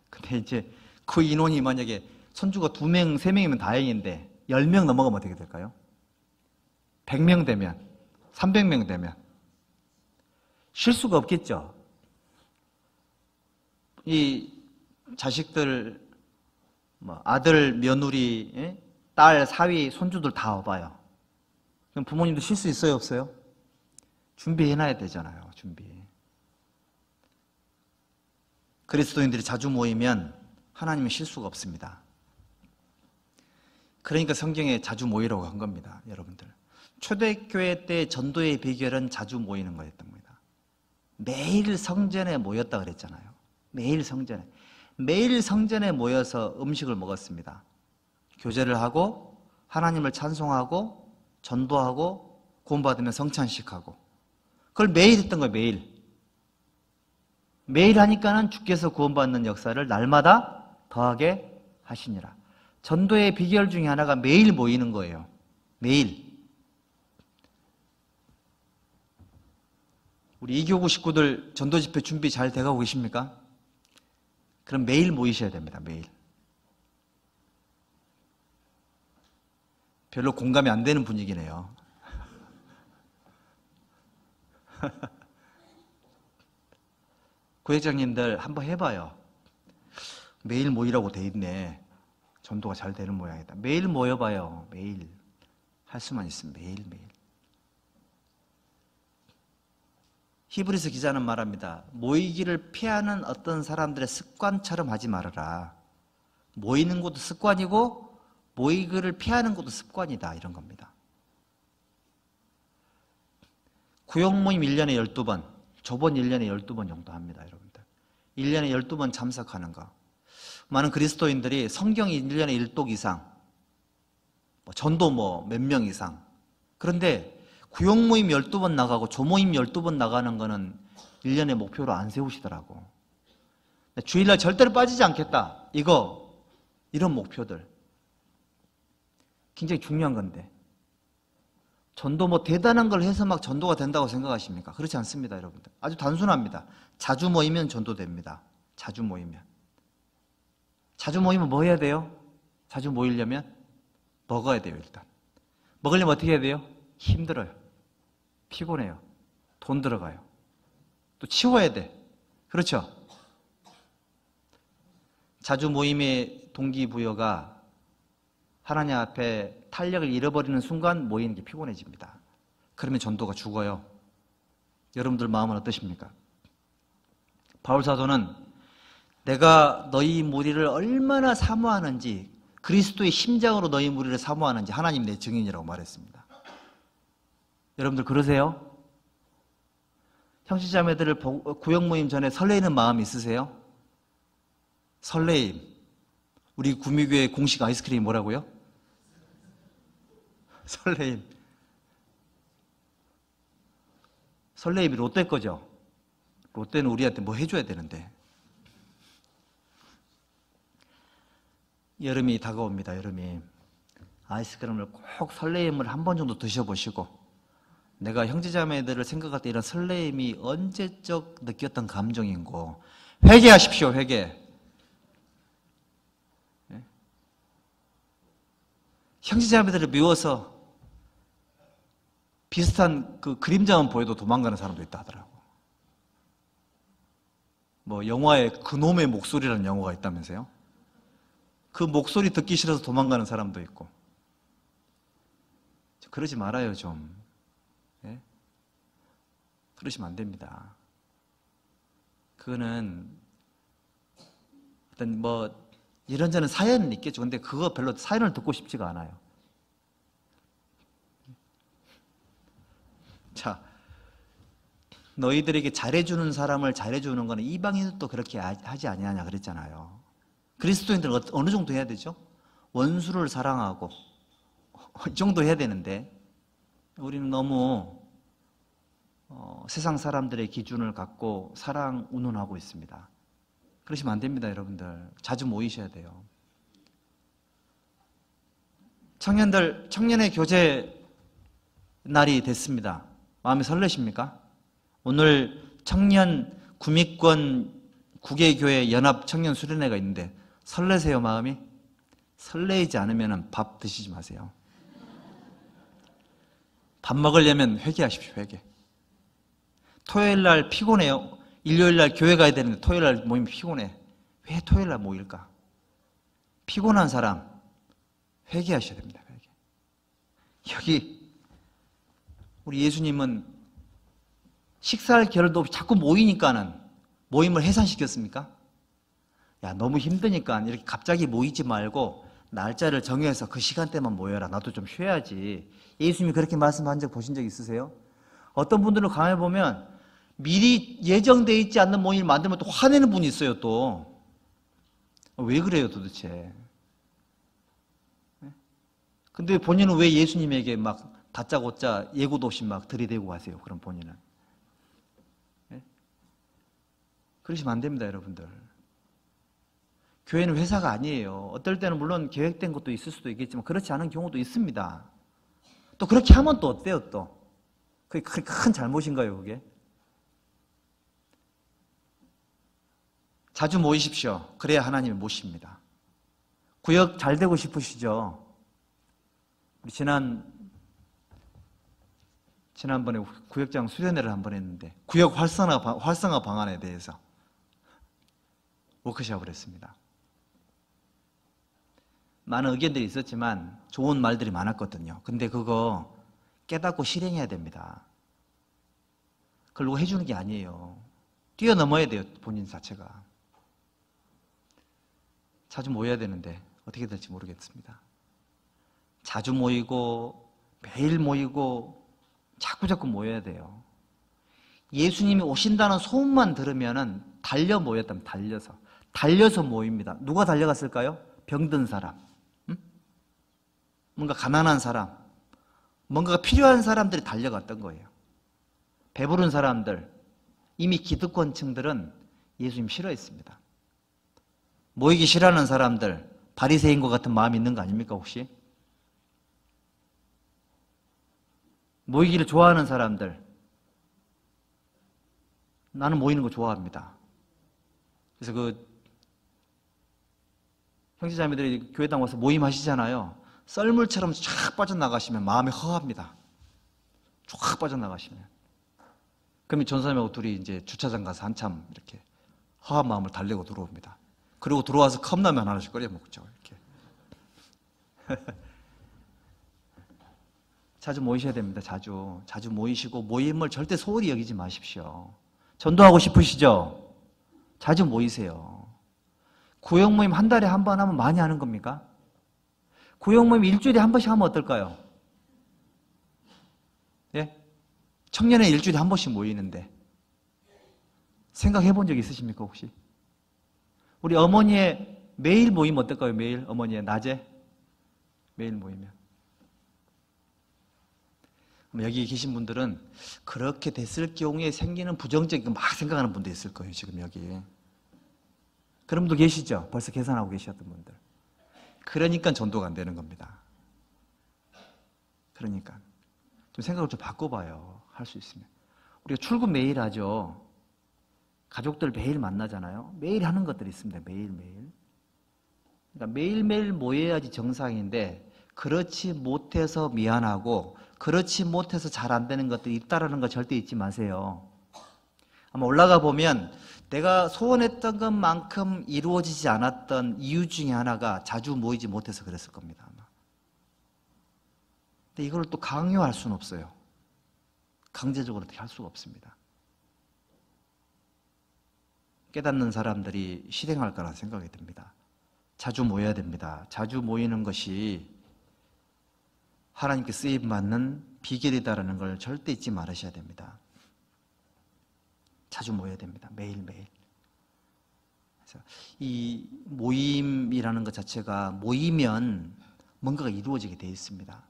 근데 이제 그 인원이 만약에 손주가 2명, 3명이면 다행인데 10명 넘어가면 어떻게 될까요? 100명 되면, 300명 되면 쉴 수가 없겠죠. 이 자식들, 아들, 며느리, 딸, 사위, 손주들 다 와봐요. 그럼 부모님도 쉴 수 있어요, 없어요? 준비해놔야 되잖아요, 준비. 그리스도인들이 자주 모이면 하나님은 쉴 수가 없습니다. 그러니까 성경에 자주 모이라고 한 겁니다, 여러분들. 초대교회 때 전도의 비결은 자주 모이는 거였던 겁니다. 매일 성전에 모였다 그랬잖아요. 매일 성전에. 매일 성전에 모여서 음식을 먹었습니다. 교제를 하고 하나님을 찬송하고 전도하고 구원받으면 성찬식하고 그걸 매일 했던 거예요. 매일. 매일 하니까는 주께서 구원받는 역사를 날마다 더하게 하시니라. 전도의 비결 중에 하나가 매일 모이는 거예요. 매일. 우리 이교구 식구들 전도 집회 준비 잘 돼가고 계십니까? 그럼 매일 모이셔야 됩니다. 매일. 별로 공감이 안 되는 분위기네요. 구역장님들 한번 해봐요. 매일 모이라고 돼 있네. 전도가 잘 되는 모양이다. 매일 모여봐요. 매일. 할 수만 있으면 매일매일. 히브리서 기자는 말합니다. 모이기를 피하는 어떤 사람들의 습관처럼 하지 말아라. 모이는 것도 습관이고 모이기를 피하는 것도 습관이다. 이런 겁니다. 구역 모임 1년에 12번, 저번 1년에 12번 정도 합니다. 여러분들. 1년에 12번 참석하는 거. 많은 그리스도인들이 성경 1년에 1독 이상, 전도 몇 명 이상. 그런데 구역 모임 12번 나가고 조모임 12번 나가는 거는 1년의 목표로 안 세우시더라고. 주일날 절대로 빠지지 않겠다. 이런 목표들. 굉장히 중요한 건데. 전도 대단한 걸 해서 막 전도가 된다고 생각하십니까? 그렇지 않습니다, 여러분들. 아주 단순합니다. 자주 모이면 전도됩니다. 자주 모이면. 자주 모이면 뭐 해야 돼요? 자주 모이려면 먹어야 돼요, 일단. 먹으려면 어떻게 해야 돼요? 힘들어요. 피곤해요. 돈 들어가요. 또 치워야 돼. 그렇죠? 자주 모임의 동기부여가 하나님 앞에 탄력을 잃어버리는 순간 모이는 게 피곤해집니다. 그러면 전도가 죽어요. 여러분들 마음은 어떠십니까? 바울사도는 내가 너희 무리를 얼마나 사모하는지, 그리스도의 심장으로 너희 무리를 사모하는지 하나님 내 증인이라고 말했습니다. 여러분들 그러세요? 형제자매들을 구역 모임 전에 설레이는 마음 있으세요? 설레임. 우리 구미교회 공식 아이스크림이 뭐라고요? 설레임. 설레임이 롯데 거죠? 롯데는 우리한테 뭐 해줘야 되는데. 여름이 다가옵니다. 여름이. 아이스크림을 꼭 설레임을 한 번 정도 드셔보시고, 내가 형제자매들을 생각할 때 이런 설레임이 언제적 느꼈던 감정인고, 회개하십시오. 회개. 형제자매들을 미워서 비슷한 그 그림자만 보여도 도망가는 사람도 있다 하더라고. 뭐 영화에 그놈의 목소리라는 영화가 있다면서요? 그 목소리 듣기 싫어서 도망가는 사람도 있고. 그러지 말아요, 좀. 예? 그러시면 안 됩니다. 그거는 어떤 뭐 이런저런 사연은 있겠죠. 근데 그거 별로 사연을 듣고 싶지가 않아요. 자, 너희들에게 잘해주는 사람을 잘해주는 거는 이방인도 그렇게 하지 아니하냐 그랬잖아요. 그리스도인들은 어느 정도 해야 되죠? 원수를 사랑하고 이 정도 해야 되는데 우리는 너무 세상 사람들의 기준을 갖고 사랑 운운하고 있습니다. 그러시면 안 됩니다, 여러분들. 자주 모이셔야 돼요. 청년들, 청년의 교제 날이 됐습니다. 마음이 설레십니까? 오늘 청년 구미권 국외교회 연합 청년 수련회가 있는데 설레세요, 마음이? 설레이지 않으면 밥 드시지 마세요. 밥 먹으려면 회개하십시오, 회개. 토요일 날 피곤해요. 일요일 날 교회 가야 되는데 토요일 날 모이면 피곤해. 왜 토요일 날 모일까? 피곤한 사람 회개하셔야 됩니다, 회개. 여기 우리 예수님은 식사할 겨를도 없이 자꾸 모이니까는 모임을 해산시켰습니까? 야, 너무 힘드니까 이렇게 갑자기 모이지 말고 날짜를 정해서 그 시간대만 모여라. 나도 좀 쉬어야지. 예수님이 그렇게 말씀한 적 보신 적 있으세요? 어떤 분들은 강해 보면 미리 예정되어 있지 않는 모임을 만들면 또 화내는 분이 있어요, 또. 왜 그래요, 도대체? 근데 본인은 왜 예수님에게 막 다짜고짜 예고도 없이 막 들이대고 가세요, 그럼 본인은? 그러시면 안 됩니다, 여러분들. 교회는 회사가 아니에요. 어떨 때는 물론 계획된 것도 있을 수도 있겠지만 그렇지 않은 경우도 있습니다. 또 그렇게 하면 또 어때요, 또? 그게 큰 잘못인가요, 그게? 자주 모이십시오. 그래야 하나님이 모십니다. 구역 잘 되고 싶으시죠? 우리 지난번에 구역장 수련회를 한번 했는데 구역 활성화 방안에 대해서 워크숍을 했습니다. 많은 의견들이 있었지만 좋은 말들이 많았거든요. 근데 그거 깨닫고 실행해야 됩니다. 그걸 누가 해주는 게 아니에요. 뛰어넘어야 돼요, 본인 자체가. 자주 모여야 되는데 어떻게 될지 모르겠습니다. 자주 모이고 매일 모이고 자꾸자꾸 모여야 돼요. 예수님이 오신다는 소문만 들으면은 달려 모였다면 달려서 모입니다. 누가 달려갔을까요? 병든 사람, 뭔가 가난한 사람, 뭔가가 필요한 사람들이 달려갔던 거예요. 배부른 사람들, 이미 기득권층들은 예수님 싫어했습니다. 모이기 싫어하는 사람들, 바리새인과 같은 마음이 있는 거 아닙니까, 혹시? 모이기를 좋아하는 사람들, 나는 모이는 거 좋아합니다. 그래서 그 형제자매들이 교회당 와서 모임하시잖아요. 썰물처럼 쫙 빠져나가시면 마음이 허합니다. 쫙 빠져나가시면. 그러면 전사님하고 둘이 이제 주차장 가서 한참 이렇게 허한 마음을 달래고 들어옵니다. 그리고 들어와서 컵라면 하나씩 끓여 먹죠, 이렇게. 자주 모이셔야 됩니다, 자주. 자주 모이시고 모임을 절대 소홀히 여기지 마십시오. 전도하고 싶으시죠? 자주 모이세요. 구역 모임 한 달에 한 번 하면 많이 하는 겁니까? 구역 모임 일주일에 한 번씩 하면 어떨까요? 예? 청년회 일주일에 한 번씩 모이는데 생각해 본 적 있으십니까, 혹시? 우리 어머니의 매일 모임 어떨까요? 매일 어머니의 낮에 매일 모이면. 여기 계신 분들은 그렇게 됐을 경우에 생기는 부정적인 막 생각하는 분도 있을 거예요, 지금 여기. 그런 분도 계시죠? 벌써 계산하고 계셨던 분들. 그러니까 전도가 안 되는 겁니다. 그러니까 좀 생각을 좀 바꿔봐요, 할 수 있으면. 우리가 출근 매일 하죠. 가족들 매일 만나잖아요. 매일 하는 것들이 있습니다, 매일매일. 그러니까 매일매일 모여야지 정상인데 그렇지 못해서 미안하고 그렇지 못해서 잘 안 되는 것들이 있다라는 거 절대 잊지 마세요. 아마 올라가 보면 내가 소원했던 것만큼 이루어지지 않았던 이유 중에 하나가 자주 모이지 못해서 그랬을 겁니다. 아마. 근데 이걸 또 강요할 수는 없어요. 강제적으로 어떻게 할 수가 없습니다. 깨닫는 사람들이 실행할 거라는 생각이 듭니다. 자주 모여야 됩니다. 자주 모이는 것이 하나님께 쓰임받는 비결이다라는 걸 절대 잊지 말으셔야 됩니다. 자주 모여야 됩니다. 매일매일. 그래서 이 모임이라는 것 자체가 모이면 뭔가가 이루어지게 되어 있습니다.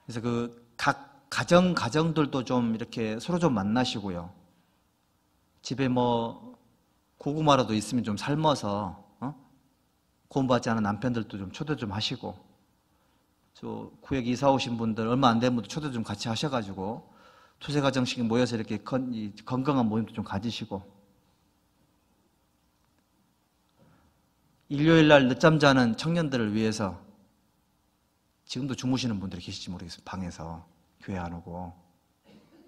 그래서 그 각 가정들도 좀 이렇게 서로 좀 만나시고요. 집에 뭐 고구마라도 있으면 좀 삶아서 공부하지 않은 남편들도 좀 초대 좀 하시고, 저 구역 이사 오신 분들 얼마 안 된 분들 초대 좀 같이 하셔가지고 초세 가정식 모여서 이렇게 건강한 모임도 좀 가지시고, 일요일 날 늦잠 자는 청년들을 위해서 지금도 주무시는 분들이 계실지 모르겠어요. 방에서 교회 안 오고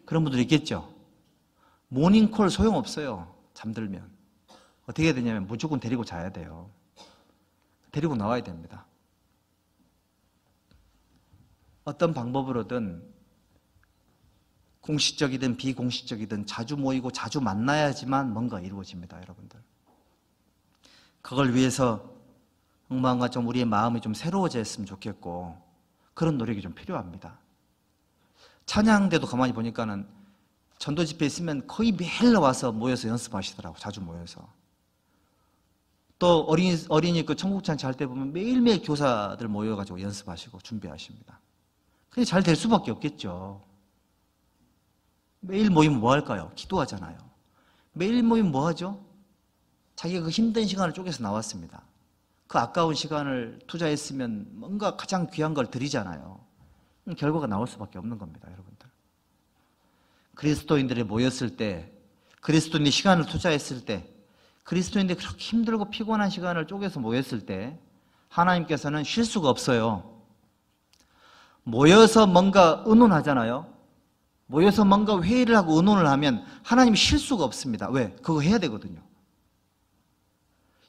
그런 분들이 있겠죠. 모닝콜 소용없어요. 잠들면 어떻게 해야 되냐면 무조건 데리고 자야 돼요. 데리고 나와야 됩니다. 어떤 방법으로든 공식적이든 비공식적이든 자주 모이고 자주 만나야지만 뭔가 이루어집니다. 여러분들. 그걸 위해서 흥망과 좀 우리의 마음이 좀 새로워졌으면 좋겠고, 그런 노력이 좀 필요합니다. 찬양대도 가만히 보니까는 전도 집회 있으면 거의 매일 와서 모여서 연습하시더라고. 자주 모여서. 또 어린이 그 청국잔치 할 때 보면 매일매일 교사들 모여가지고 연습하시고 준비하십니다. 그게 잘 될 수밖에 없겠죠. 매일 모이면 뭐 할까요? 기도하잖아요. 매일 모이면 뭐 하죠? 자기가 그 힘든 시간을 쪼개서 나왔습니다. 그 아까운 시간을 투자했으면 뭔가 가장 귀한 걸 드리잖아요. 결과가 나올 수밖에 없는 겁니다, 여러분들. 그리스도인들이 모였을 때, 그리스도인이 시간을 투자했을 때, 그리스도인들이 그렇게 힘들고 피곤한 시간을 쪼개서 모였을 때 하나님께서는 쉴 수가 없어요. 모여서 뭔가 의논하잖아요. 모여서 뭔가 회의를 하고 의논을 하면 하나님이 쉴 수가 없습니다. 왜? 그거 해야 되거든요.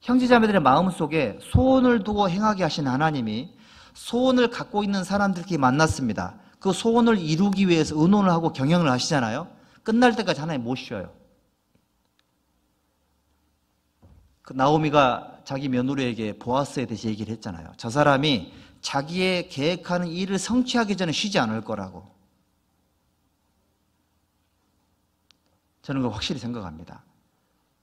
형제자매들의 마음속에 소원을 두고 행하게 하신 하나님이 소원을 갖고 있는 사람들끼리 만났습니다. 그 소원을 이루기 위해서 의논을 하고 경영을 하시잖아요. 끝날 때까지 하나님 못 쉬어요. 그 나오미가 자기 며느리에게 보아스에 대해서 얘기를 했잖아요. 저 사람이 자기의 계획하는 일을 성취하기 전에 쉬지 않을 거라고. 저는 그걸 확실히 생각합니다.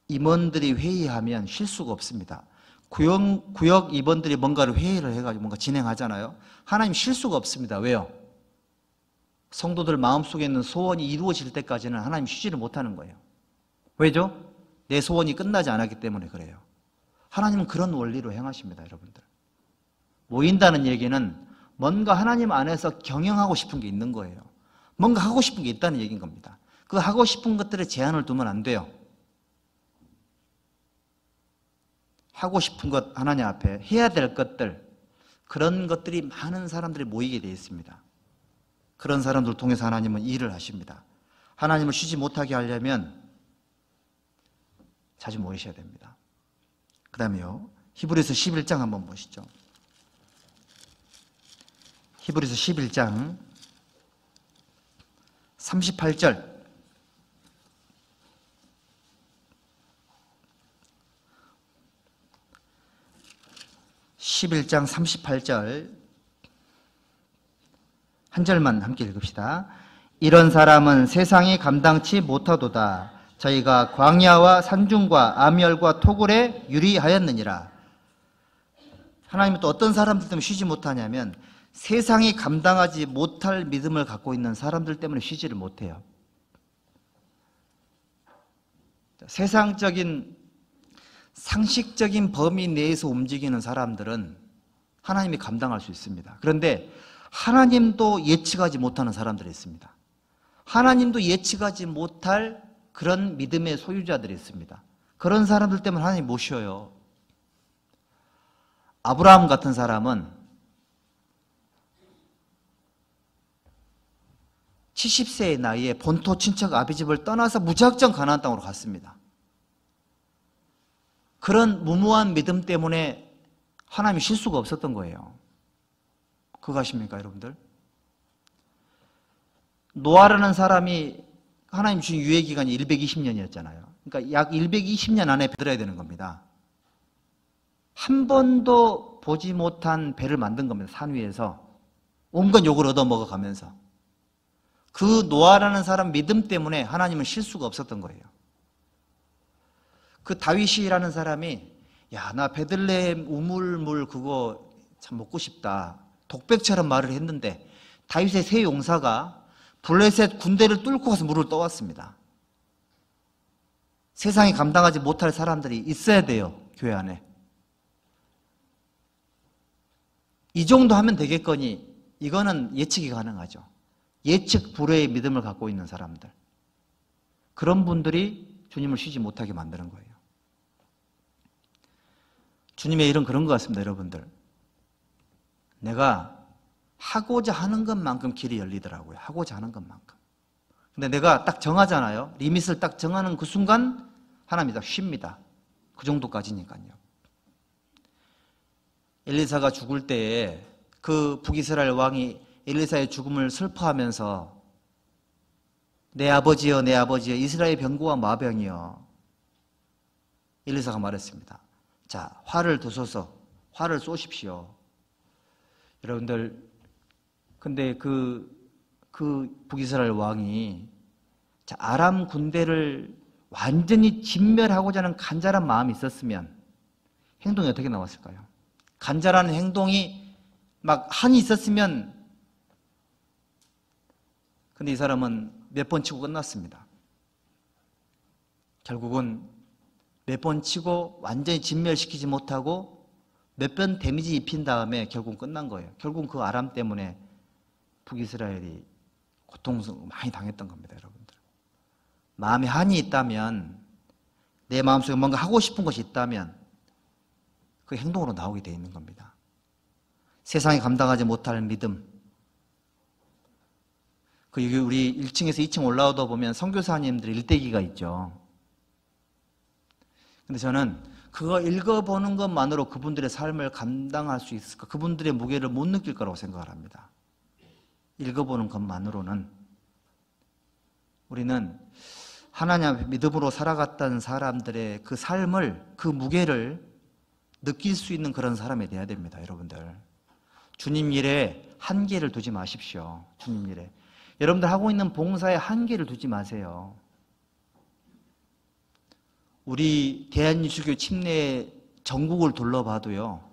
임원들이 회의하면 쉴 수가 없습니다. 구역 임원들이 뭔가를 회의를 해가지고 뭔가 진행하잖아요. 하나님 쉴 수가 없습니다. 왜요? 성도들 마음속에 있는 소원이 이루어질 때까지는 하나님 쉬지를 못하는 거예요. 왜죠? 내 소원이 끝나지 않았기 때문에 그래요. 하나님은 그런 원리로 행하십니다, 여러분들. 모인다는 얘기는 뭔가 하나님 안에서 경영하고 싶은 게 있는 거예요. 뭔가 하고 싶은 게 있다는 얘기인 겁니다. 그 하고 싶은 것들에 제한을 두면 안 돼요. 하고 싶은 것 하나님 앞에 해야 될 것들, 그런 것들이 많은 사람들이 모이게 되어 있습니다. 그런 사람들을 통해서 하나님은 일을 하십니다. 하나님을 쉬지 못하게 하려면 자주 모이셔야 됩니다. 그 다음에요, 히브리서 11장 한번 보시죠. 히브리서 11장 38절. (11장 38절) 한 절만 함께 읽읍시다. 이런 사람은 세상이 감당치 못하도다. 저희가 광야와 산중과 암열과 토굴에 유리하였느니라. 하나님은 또 어떤 사람들 때문에 쉬지 못하냐면 세상이 감당하지 못할 믿음을 갖고 있는 사람들 때문에 쉬지를 못해요. 세상적인 상식적인 범위 내에서 움직이는 사람들은 하나님이 감당할 수 있습니다. 그런데 하나님도 예측하지 못하는 사람들이 있습니다. 하나님도 예측하지 못할 그런 믿음의 소유자들이 있습니다. 그런 사람들 때문에 하나님 못 쉬어요. 아브라함 같은 사람은 70세의 나이에 본토 친척 아비집을 떠나서 무작정 가나안 땅으로 갔습니다. 그런 무모한 믿음 때문에 하나님이 쉴 수가 없었던 거예요. 그거 아십니까, 여러분들? 노아라는 사람이 하나님 주신 유예 기간이 120년이었잖아요. 그러니까 약 120년 안에 배들어야 되는 겁니다. 한 번도 보지 못한 배를 만든 겁니다. 산 위에서 온갖 욕을 얻어먹어 가면서. 그 노아라는 사람 믿음 때문에 하나님은 쉴 수가 없었던 거예요. 그 다윗이라는 사람이 야, 나 베들레헴 우물물 그거 참 먹고 싶다. 독백처럼 말을 했는데 다윗의 세 용사가 블레셋 군대를 뚫고 가서 물을 떠왔습니다. 세상이 감당하지 못할 사람들이 있어야 돼요, 교회 안에. 이 정도 하면 되겠거니 이거는 예측이 가능하죠. 예측 불허의 믿음을 갖고 있는 사람들. 그런 분들이 주님을 쉬지 못하게 만드는 거예요. 주님의 일은 그런 것 같습니다, 여러분들. 내가 하고자 하는 것만큼 길이 열리더라고요. 하고자 하는 것만큼. 근데 내가 딱 정하잖아요. 리밋을 딱 정하는 그 순간 하나님이 딱 쉽니다. 그 정도까지니까요. 엘리사가 죽을 때에 그 북이스라엘 왕이 엘리사의 죽음을 슬퍼하면서 내 아버지여 내 아버지여 이스라엘 병거와 마병이여, 엘리사가 말했습니다. 자, 활을 드소서, 활을 쏘십시오. 여러분들, 근데 그 북이스라엘 왕이 자, 아람 군대를 완전히 진멸하고자 하는 간절한 마음이 있었으면 행동이 어떻게 나왔을까요? 간절한 행동이 막 한이 있었으면, 근데 이 사람은 몇 번 치고 끝났습니다. 결국은 몇 번 치고 완전히 진멸시키지 못하고 몇 번 데미지 입힌 다음에 결국은 끝난 거예요. 결국은 그 아람 때문에 북이스라엘이 고통스러워 많이 당했던 겁니다, 여러분들. 마음에 한이 있다면, 내 마음속에 뭔가 하고 싶은 것이 있다면 그 행동으로 나오게 되어 있는 겁니다. 세상이 감당하지 못할 믿음. 그 여기 우리 1층에서 2층 올라오다 보면 선교사님들 일대기가 있죠. 근데 저는 그거 읽어보는 것만으로 그분들의 삶을 감당할 수 있을까? 그분들의 무게를 못 느낄 거라고 생각을 합니다. 읽어보는 것만으로는. 우리는 하나님 앞에 믿음으로 살아갔던 사람들의 그 삶을, 그 무게를 느낄 수 있는 그런 사람이 되어야 됩니다, 여러분들. 주님 일에 한계를 두지 마십시오. 주님 일에. 여러분들 하고 있는 봉사에 한계를 두지 마세요. 우리 대한예수교 침례 전국을 둘러봐도요,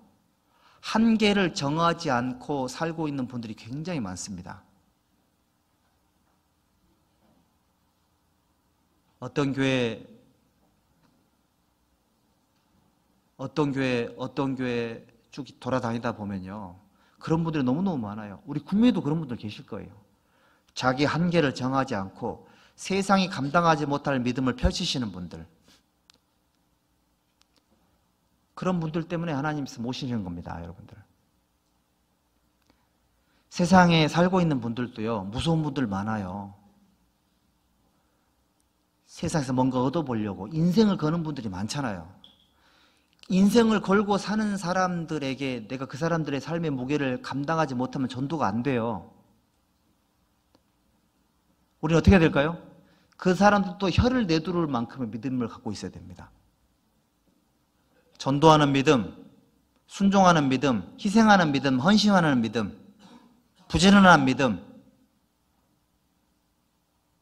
한계를 정하지 않고 살고 있는 분들이 굉장히 많습니다. 어떤 교회 쭉 돌아다니다 보면요, 그런 분들이 너무너무 많아요. 우리 국내에도 그런 분들 계실 거예요. 자기 한계를 정하지 않고 세상이 감당하지 못할 믿음을 펼치시는 분들. 그런 분들 때문에 하나님께서 모시는 겁니다, 여러분들. 세상에 살고 있는 분들도요, 무서운 분들 많아요. 세상에서 뭔가 얻어보려고 인생을 거는 분들이 많잖아요. 인생을 걸고 사는 사람들에게 내가 그 사람들의 삶의 무게를 감당하지 못하면 전도가 안 돼요. 우리는 어떻게 해야 될까요? 그 사람들도 혀를 내두를 만큼의 믿음을 갖고 있어야 됩니다. 전도하는 믿음, 순종하는 믿음, 희생하는 믿음, 헌신하는 믿음, 부지런한 믿음,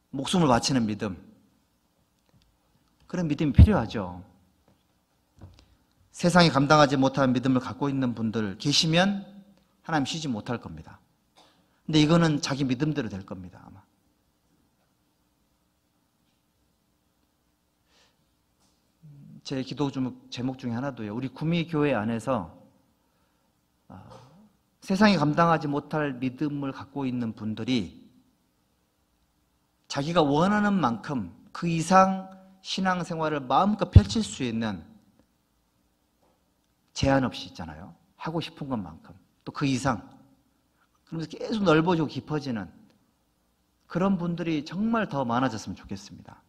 목숨을 바치는 믿음, 그런 믿음이 필요하죠. 세상이 감당하지 못한 믿음을 갖고 있는 분들 계시면 하나님 쉬지 못할 겁니다. 근데 이거는 자기 믿음대로 될 겁니다, 아마. 제 기도 제목 중에 하나도요, 우리 구미교회 안에서 세상이 감당하지 못할 믿음을 갖고 있는 분들이 자기가 원하는 만큼 그 이상 신앙생활을 마음껏 펼칠 수 있는, 제한 없이 있잖아요. 하고 싶은 것만큼, 또 그 이상, 그러면서 계속 넓어지고 깊어지는 그런 분들이 정말 더 많아졌으면 좋겠습니다.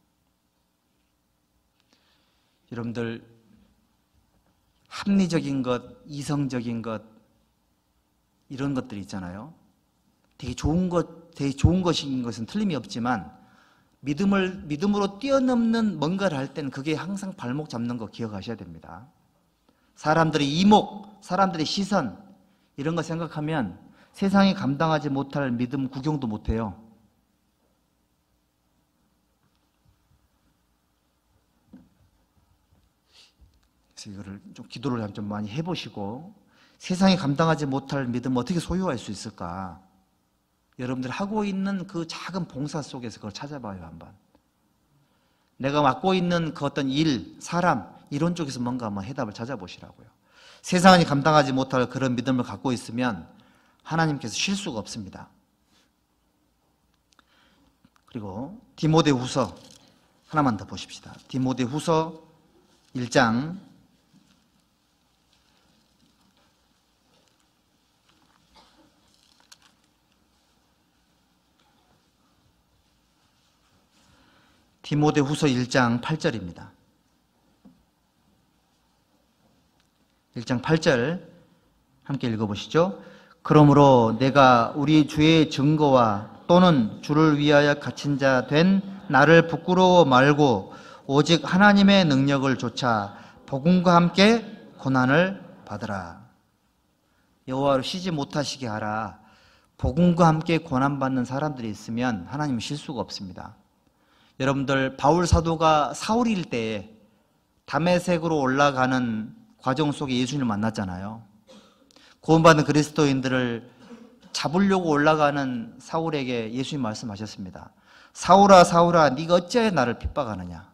여러분들, 합리적인 것, 이성적인 것, 이런 것들이 있잖아요. 되게 좋은 것인 것은 틀림이 없지만 믿음으로 뛰어넘는 뭔가를 할 때는 그게 항상 발목 잡는 거 기억하셔야 됩니다. 사람들의 이목, 사람들의 시선 이런 거 생각하면 세상이 감당하지 못할 믿음 구경도 못해요. 그래서 이거를 좀 기도를 좀 많이 해보시고 세상이 감당하지 못할 믿음 어떻게 소유할 수 있을까? 여러분들 하고 있는 그 작은 봉사 속에서 그걸 찾아봐요 한번. 내가 맡고 있는 그 어떤 일, 사람 이런 쪽에서 뭔가 한번 해답을 찾아보시라고요. 세상이 감당하지 못할 그런 믿음을 갖고 있으면 하나님께서 쉴 수가 없습니다. 그리고 디모데후서 하나만 더 보십시다. 디모데후서 1장 8절입니다. 1장 8절 함께 읽어보시죠. 그러므로 내가 우리 주의 증거와 또는 주를 위하여 갇힌 자 된 나를 부끄러워 말고 오직 하나님의 능력을 조차 복음과 함께 고난을 받으라. 여호와로 쉬지 못하시게 하라. 복음과 함께 고난받는 사람들이 있으면 하나님은 쉴 수가 없습니다. 여러분들 바울 사도가 사울일 때에 다메섹으로 올라가는 과정 속에 예수님을 만났잖아요. 구원받은 그리스도인들을 잡으려고 올라가는 사울에게 예수님 말씀하셨습니다. 사울아 사울아 네가 어찌하여 나를 핍박하느냐.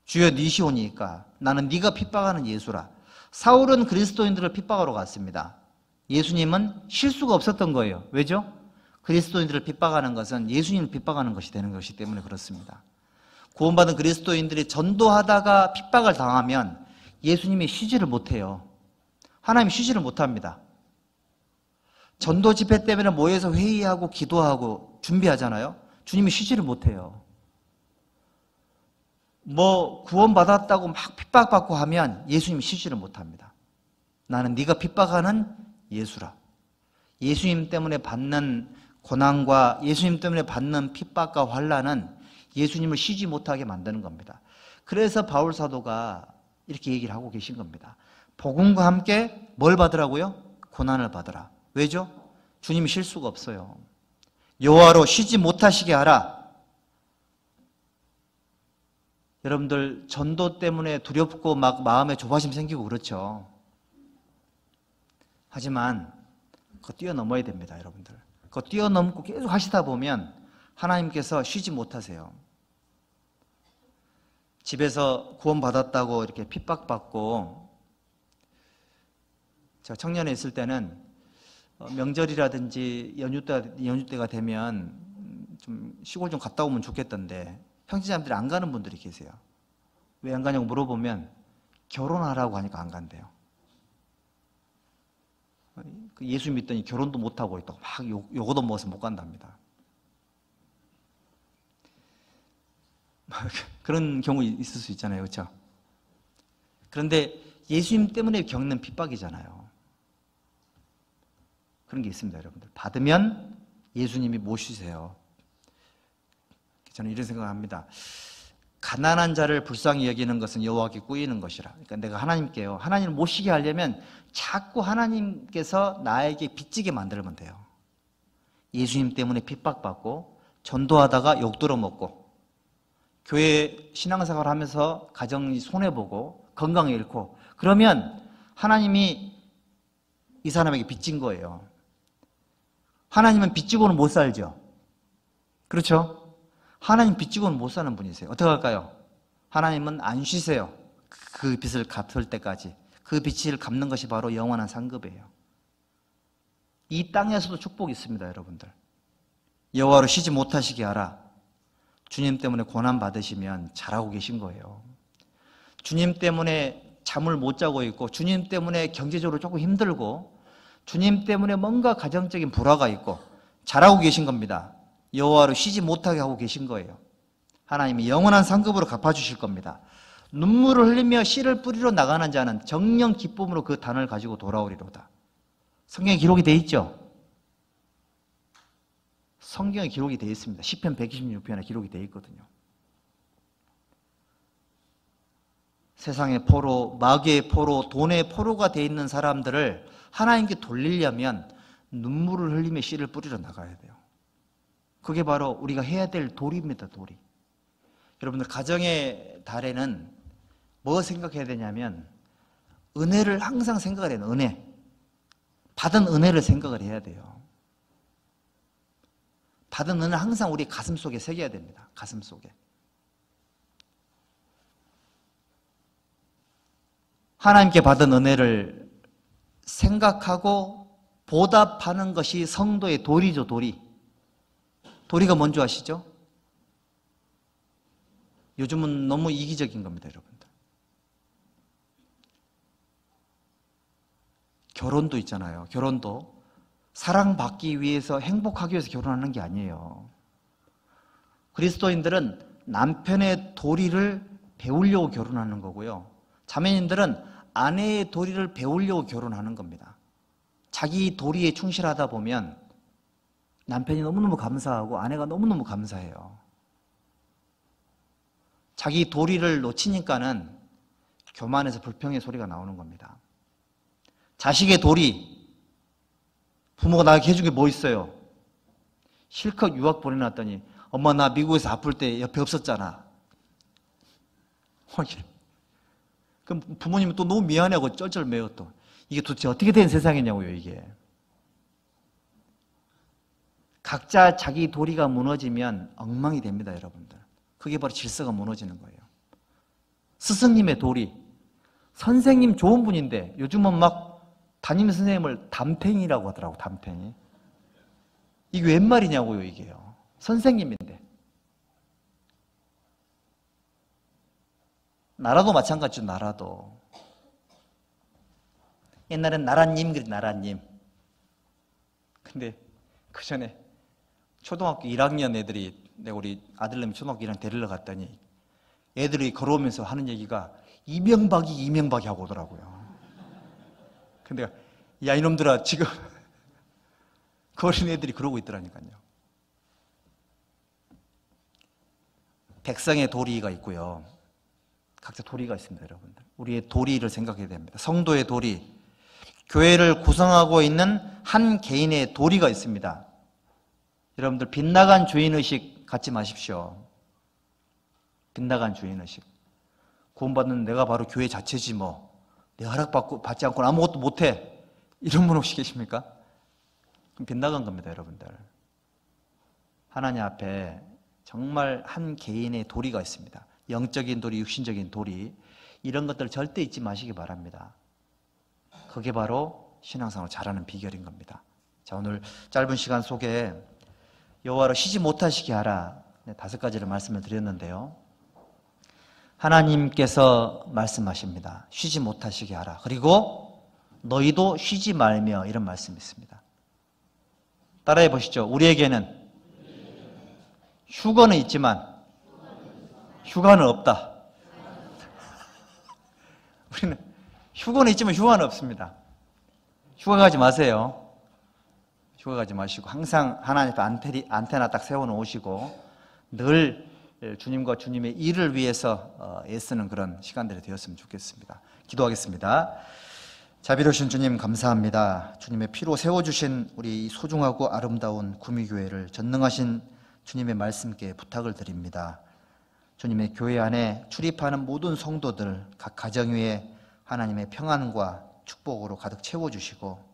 주여 니시오니까 나는 네가 핍박하는 예수라. 사울은 그리스도인들을 핍박하러 갔습니다. 예수님은 쉴 수가 없었던 거예요. 왜죠? 그리스도인들을 핍박하는 것은 예수님을 핍박하는 것이 되는 것이기 때문에 그렇습니다. 구원받은 그리스도인들이 전도하다가 핍박을 당하면 예수님이 쉬지를 못해요. 하나님이 쉬지를 못합니다. 전도 집회 때문에 모여서 회의하고 기도하고 준비하잖아요. 주님이 쉬지를 못해요. 뭐 구원받았다고 막 핍박받고 하면 예수님이 쉬지를 못합니다. 나는 네가 핍박하는 예수라. 예수님 때문에 받는 고난과 예수님 때문에 받는 핍박과 환난은 예수님을 쉬지 못하게 만드는 겁니다. 그래서 바울 사도가 이렇게 얘기를 하고 계신 겁니다. 복음과 함께 뭘 받으라고요? 고난을 받으라. 왜죠? 주님이 쉴 수가 없어요. 여호와로 쉬지 못하시게 하라. 여러분들 전도 때문에 두렵고 막 마음에 조바심 생기고 그렇죠. 하지만 그거 뛰어넘어야 됩니다, 여러분들. 그거 뛰어넘고 계속 하시다 보면 하나님께서 쉬지 못하세요. 집에서 구원받았다고 이렇게 핍박받고, 제가 청년에 있을 때는 명절이라든지 연휴 때가 되면 좀 시골 좀 갔다 오면 좋겠던데 형제자매들이 안 가는 분들이 계세요. 왜 안 가냐고 물어보면 결혼하라고 하니까 안 간대요. 예수 믿더니 결혼도 못하고 있다고 막 요거도 먹어서 못 간답니다. 그런 경우 있을 수 있잖아요. 그렇죠? 그런데 예수님 때문에 겪는 핍박이잖아요. 그런 게 있습니다, 여러분들. 받으면 예수님이 모시세요. 저는 이런 생각을 합니다. 가난한 자를 불쌍히 여기는 것은 여호와께 꾸이는 것이라. 그러니까 내가 하나님께요. 하나님을 모시게 하려면 자꾸 하나님께서 나에게 빚지게 만들면 돼요. 예수님 때문에 핍박받고 전도하다가 욕 들어먹고 교회 신앙생활 하면서 가정이 손해보고 건강 잃고 그러면 하나님이 이 사람에게 빚진 거예요. 하나님은 빚지고는 못 살죠. 그렇죠? 하나님 빚지고는 못 사는 분이세요. 어떻게 할까요? 하나님은 안 쉬세요. 그 빚을 갚을 때까지. 그 빚을 갚는 것이 바로 영원한 상급이에요. 이 땅에서도 축복이 있습니다, 여러분들. 여호와로 쉬지 못하시게 하라. 주님 때문에 고난 받으시면 잘하고 계신 거예요. 주님 때문에 잠을 못 자고 있고 주님 때문에 경제적으로 조금 힘들고 주님 때문에 뭔가 가정적인 불화가 있고 잘하고 계신 겁니다. 여호와로 쉬지 못하게 하고 계신 거예요. 하나님이 영원한 상급으로 갚아주실 겁니다. 눈물을 흘리며 씨를 뿌리러 나가는 자는 정령 기쁨으로 그 단을 가지고 돌아오리로다. 성경에 기록이 되어 있죠? 성경에 기록이 되어 있습니다. 시편 126편에 기록이 되어 있거든요. 세상의 포로, 마귀의 포로, 돈의 포로가 되어 있는 사람들을 하나님께 돌리려면 눈물을 흘리며 씨를 뿌리러 나가야 돼요. 그게 바로 우리가 해야 될 도리입니다. 도리. 여러분들 가정의 달에는 뭐 생각해야 되냐면 은혜를 항상 생각을 해야 돼요. 은혜. 받은 은혜를 생각을 해야 돼요. 받은 은혜를 항상 우리 가슴 속에 새겨야 됩니다. 가슴 속에. 하나님께 받은 은혜를 생각하고 보답하는 것이 성도의 도리죠. 도리. 도리가 뭔지 아시죠? 요즘은 너무 이기적인 겁니다. 여러분들. 결혼도 있잖아요. 결혼도 사랑받기 위해서, 행복하기 위해서 결혼하는 게 아니에요. 그리스도인들은 남편의 도리를 배우려고 결혼하는 거고요. 자매님들은 아내의 도리를 배우려고 결혼하는 겁니다. 자기 도리에 충실하다 보면 남편이 너무너무 감사하고 아내가 너무너무 감사해요. 자기 도리를 놓치니까는 교만해서 불평의 소리가 나오는 겁니다. 자식의 도리, 부모가 나에게 해준 게 뭐 있어요? 실컷 유학 보내놨더니 엄마 나 미국에서 아플 때 옆에 없었잖아. 그럼 부모님은 또 너무 미안해하고 쩔쩔매요 또. 이게 도대체 어떻게 된 세상이냐고요 이게. 각자 자기 도리가 무너지면 엉망이 됩니다 여러분들. 그게 바로 질서가 무너지는 거예요. 스승님의 도리. 선생님 좋은 분인데 요즘은 막 담임 선생님을 담탱이라고 하더라고. 담탱이. 이게 웬 말이냐고요 이게요. 선생님인데. 나라도 마찬가지죠. 나라도. 옛날엔 나라님 그래 나라님. 근데 그 전에 초등학교 1학년 애들이, 내가 우리 아들내미 초등학교 1학년 데리러 갔더니 애들이 걸어오면서 하는 얘기가 이명박이 하고 오더라고요. 근데 야 이놈들아 지금 그 어린 애들이 그러고 있더라니까요. 백성의 도리가 있고요. 각자 도리가 있습니다 여러분들. 우리의 도리를 생각해야 됩니다. 성도의 도리, 교회를 구성하고 있는 한 개인의 도리가 있습니다. 여러분들 빗나간 주인의식 갖지 마십시오. 빗나간 주인의식. 구원받는 내가 바로 교회 자체지 뭐. 내 허락받지 않고는 아무것도 못해. 이런 분 혹시 계십니까? 그럼 빗나간 겁니다 여러분들. 하나님 앞에 정말 한 개인의 도리가 있습니다. 영적인 도리, 육신적인 도리. 이런 것들을 절대 잊지 마시기 바랍니다. 그게 바로 신앙생활을 잘하는 비결인 겁니다. 자, 오늘 짧은 시간 속에 여호와로 쉬지 못하시게 하라. 5가지를 말씀을 드렸는데요. 하나님께서 말씀하십니다. 쉬지 못하시게 하라. 그리고 너희도 쉬지 말며, 이런 말씀이 있습니다. 따라해 보시죠. 우리에게는 휴거는 있지만 휴가는 없다. 우리는 휴거는 있지만 휴가는 없습니다. 휴가 가지 마세요. 휴가 가지 마시고 항상 하나님 앞에 안테나 딱 세워놓으시고 늘 주님과 주님의 일을 위해서 애쓰는 그런 시간들이 되었으면 좋겠습니다. 기도하겠습니다. 자비로우신 주님 감사합니다. 주님의 피로 세워주신 우리 소중하고 아름다운 구미교회를 전능하신 주님의 말씀께 부탁을 드립니다. 주님의 교회 안에 출입하는 모든 성도들 각 가정 위에 하나님의 평안과 축복으로 가득 채워주시고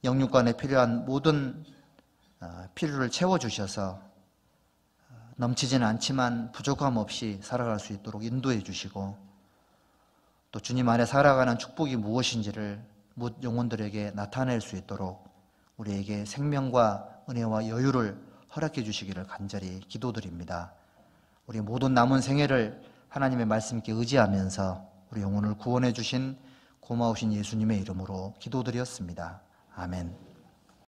영육간에 필요한 모든 필요를 채워주셔서 넘치지는 않지만 부족함 없이 살아갈 수 있도록 인도해 주시고 또 주님 안에 살아가는 축복이 무엇인지를 뭇 영혼들에게 나타낼 수 있도록 우리에게 생명과 은혜와 여유를 허락해 주시기를 간절히 기도드립니다. 우리 모든 남은 생애를 하나님의 말씀께 의지하면서 우리 영혼을 구원해 주신 고마우신 예수님의 이름으로 기도드렸습니다. 아멘.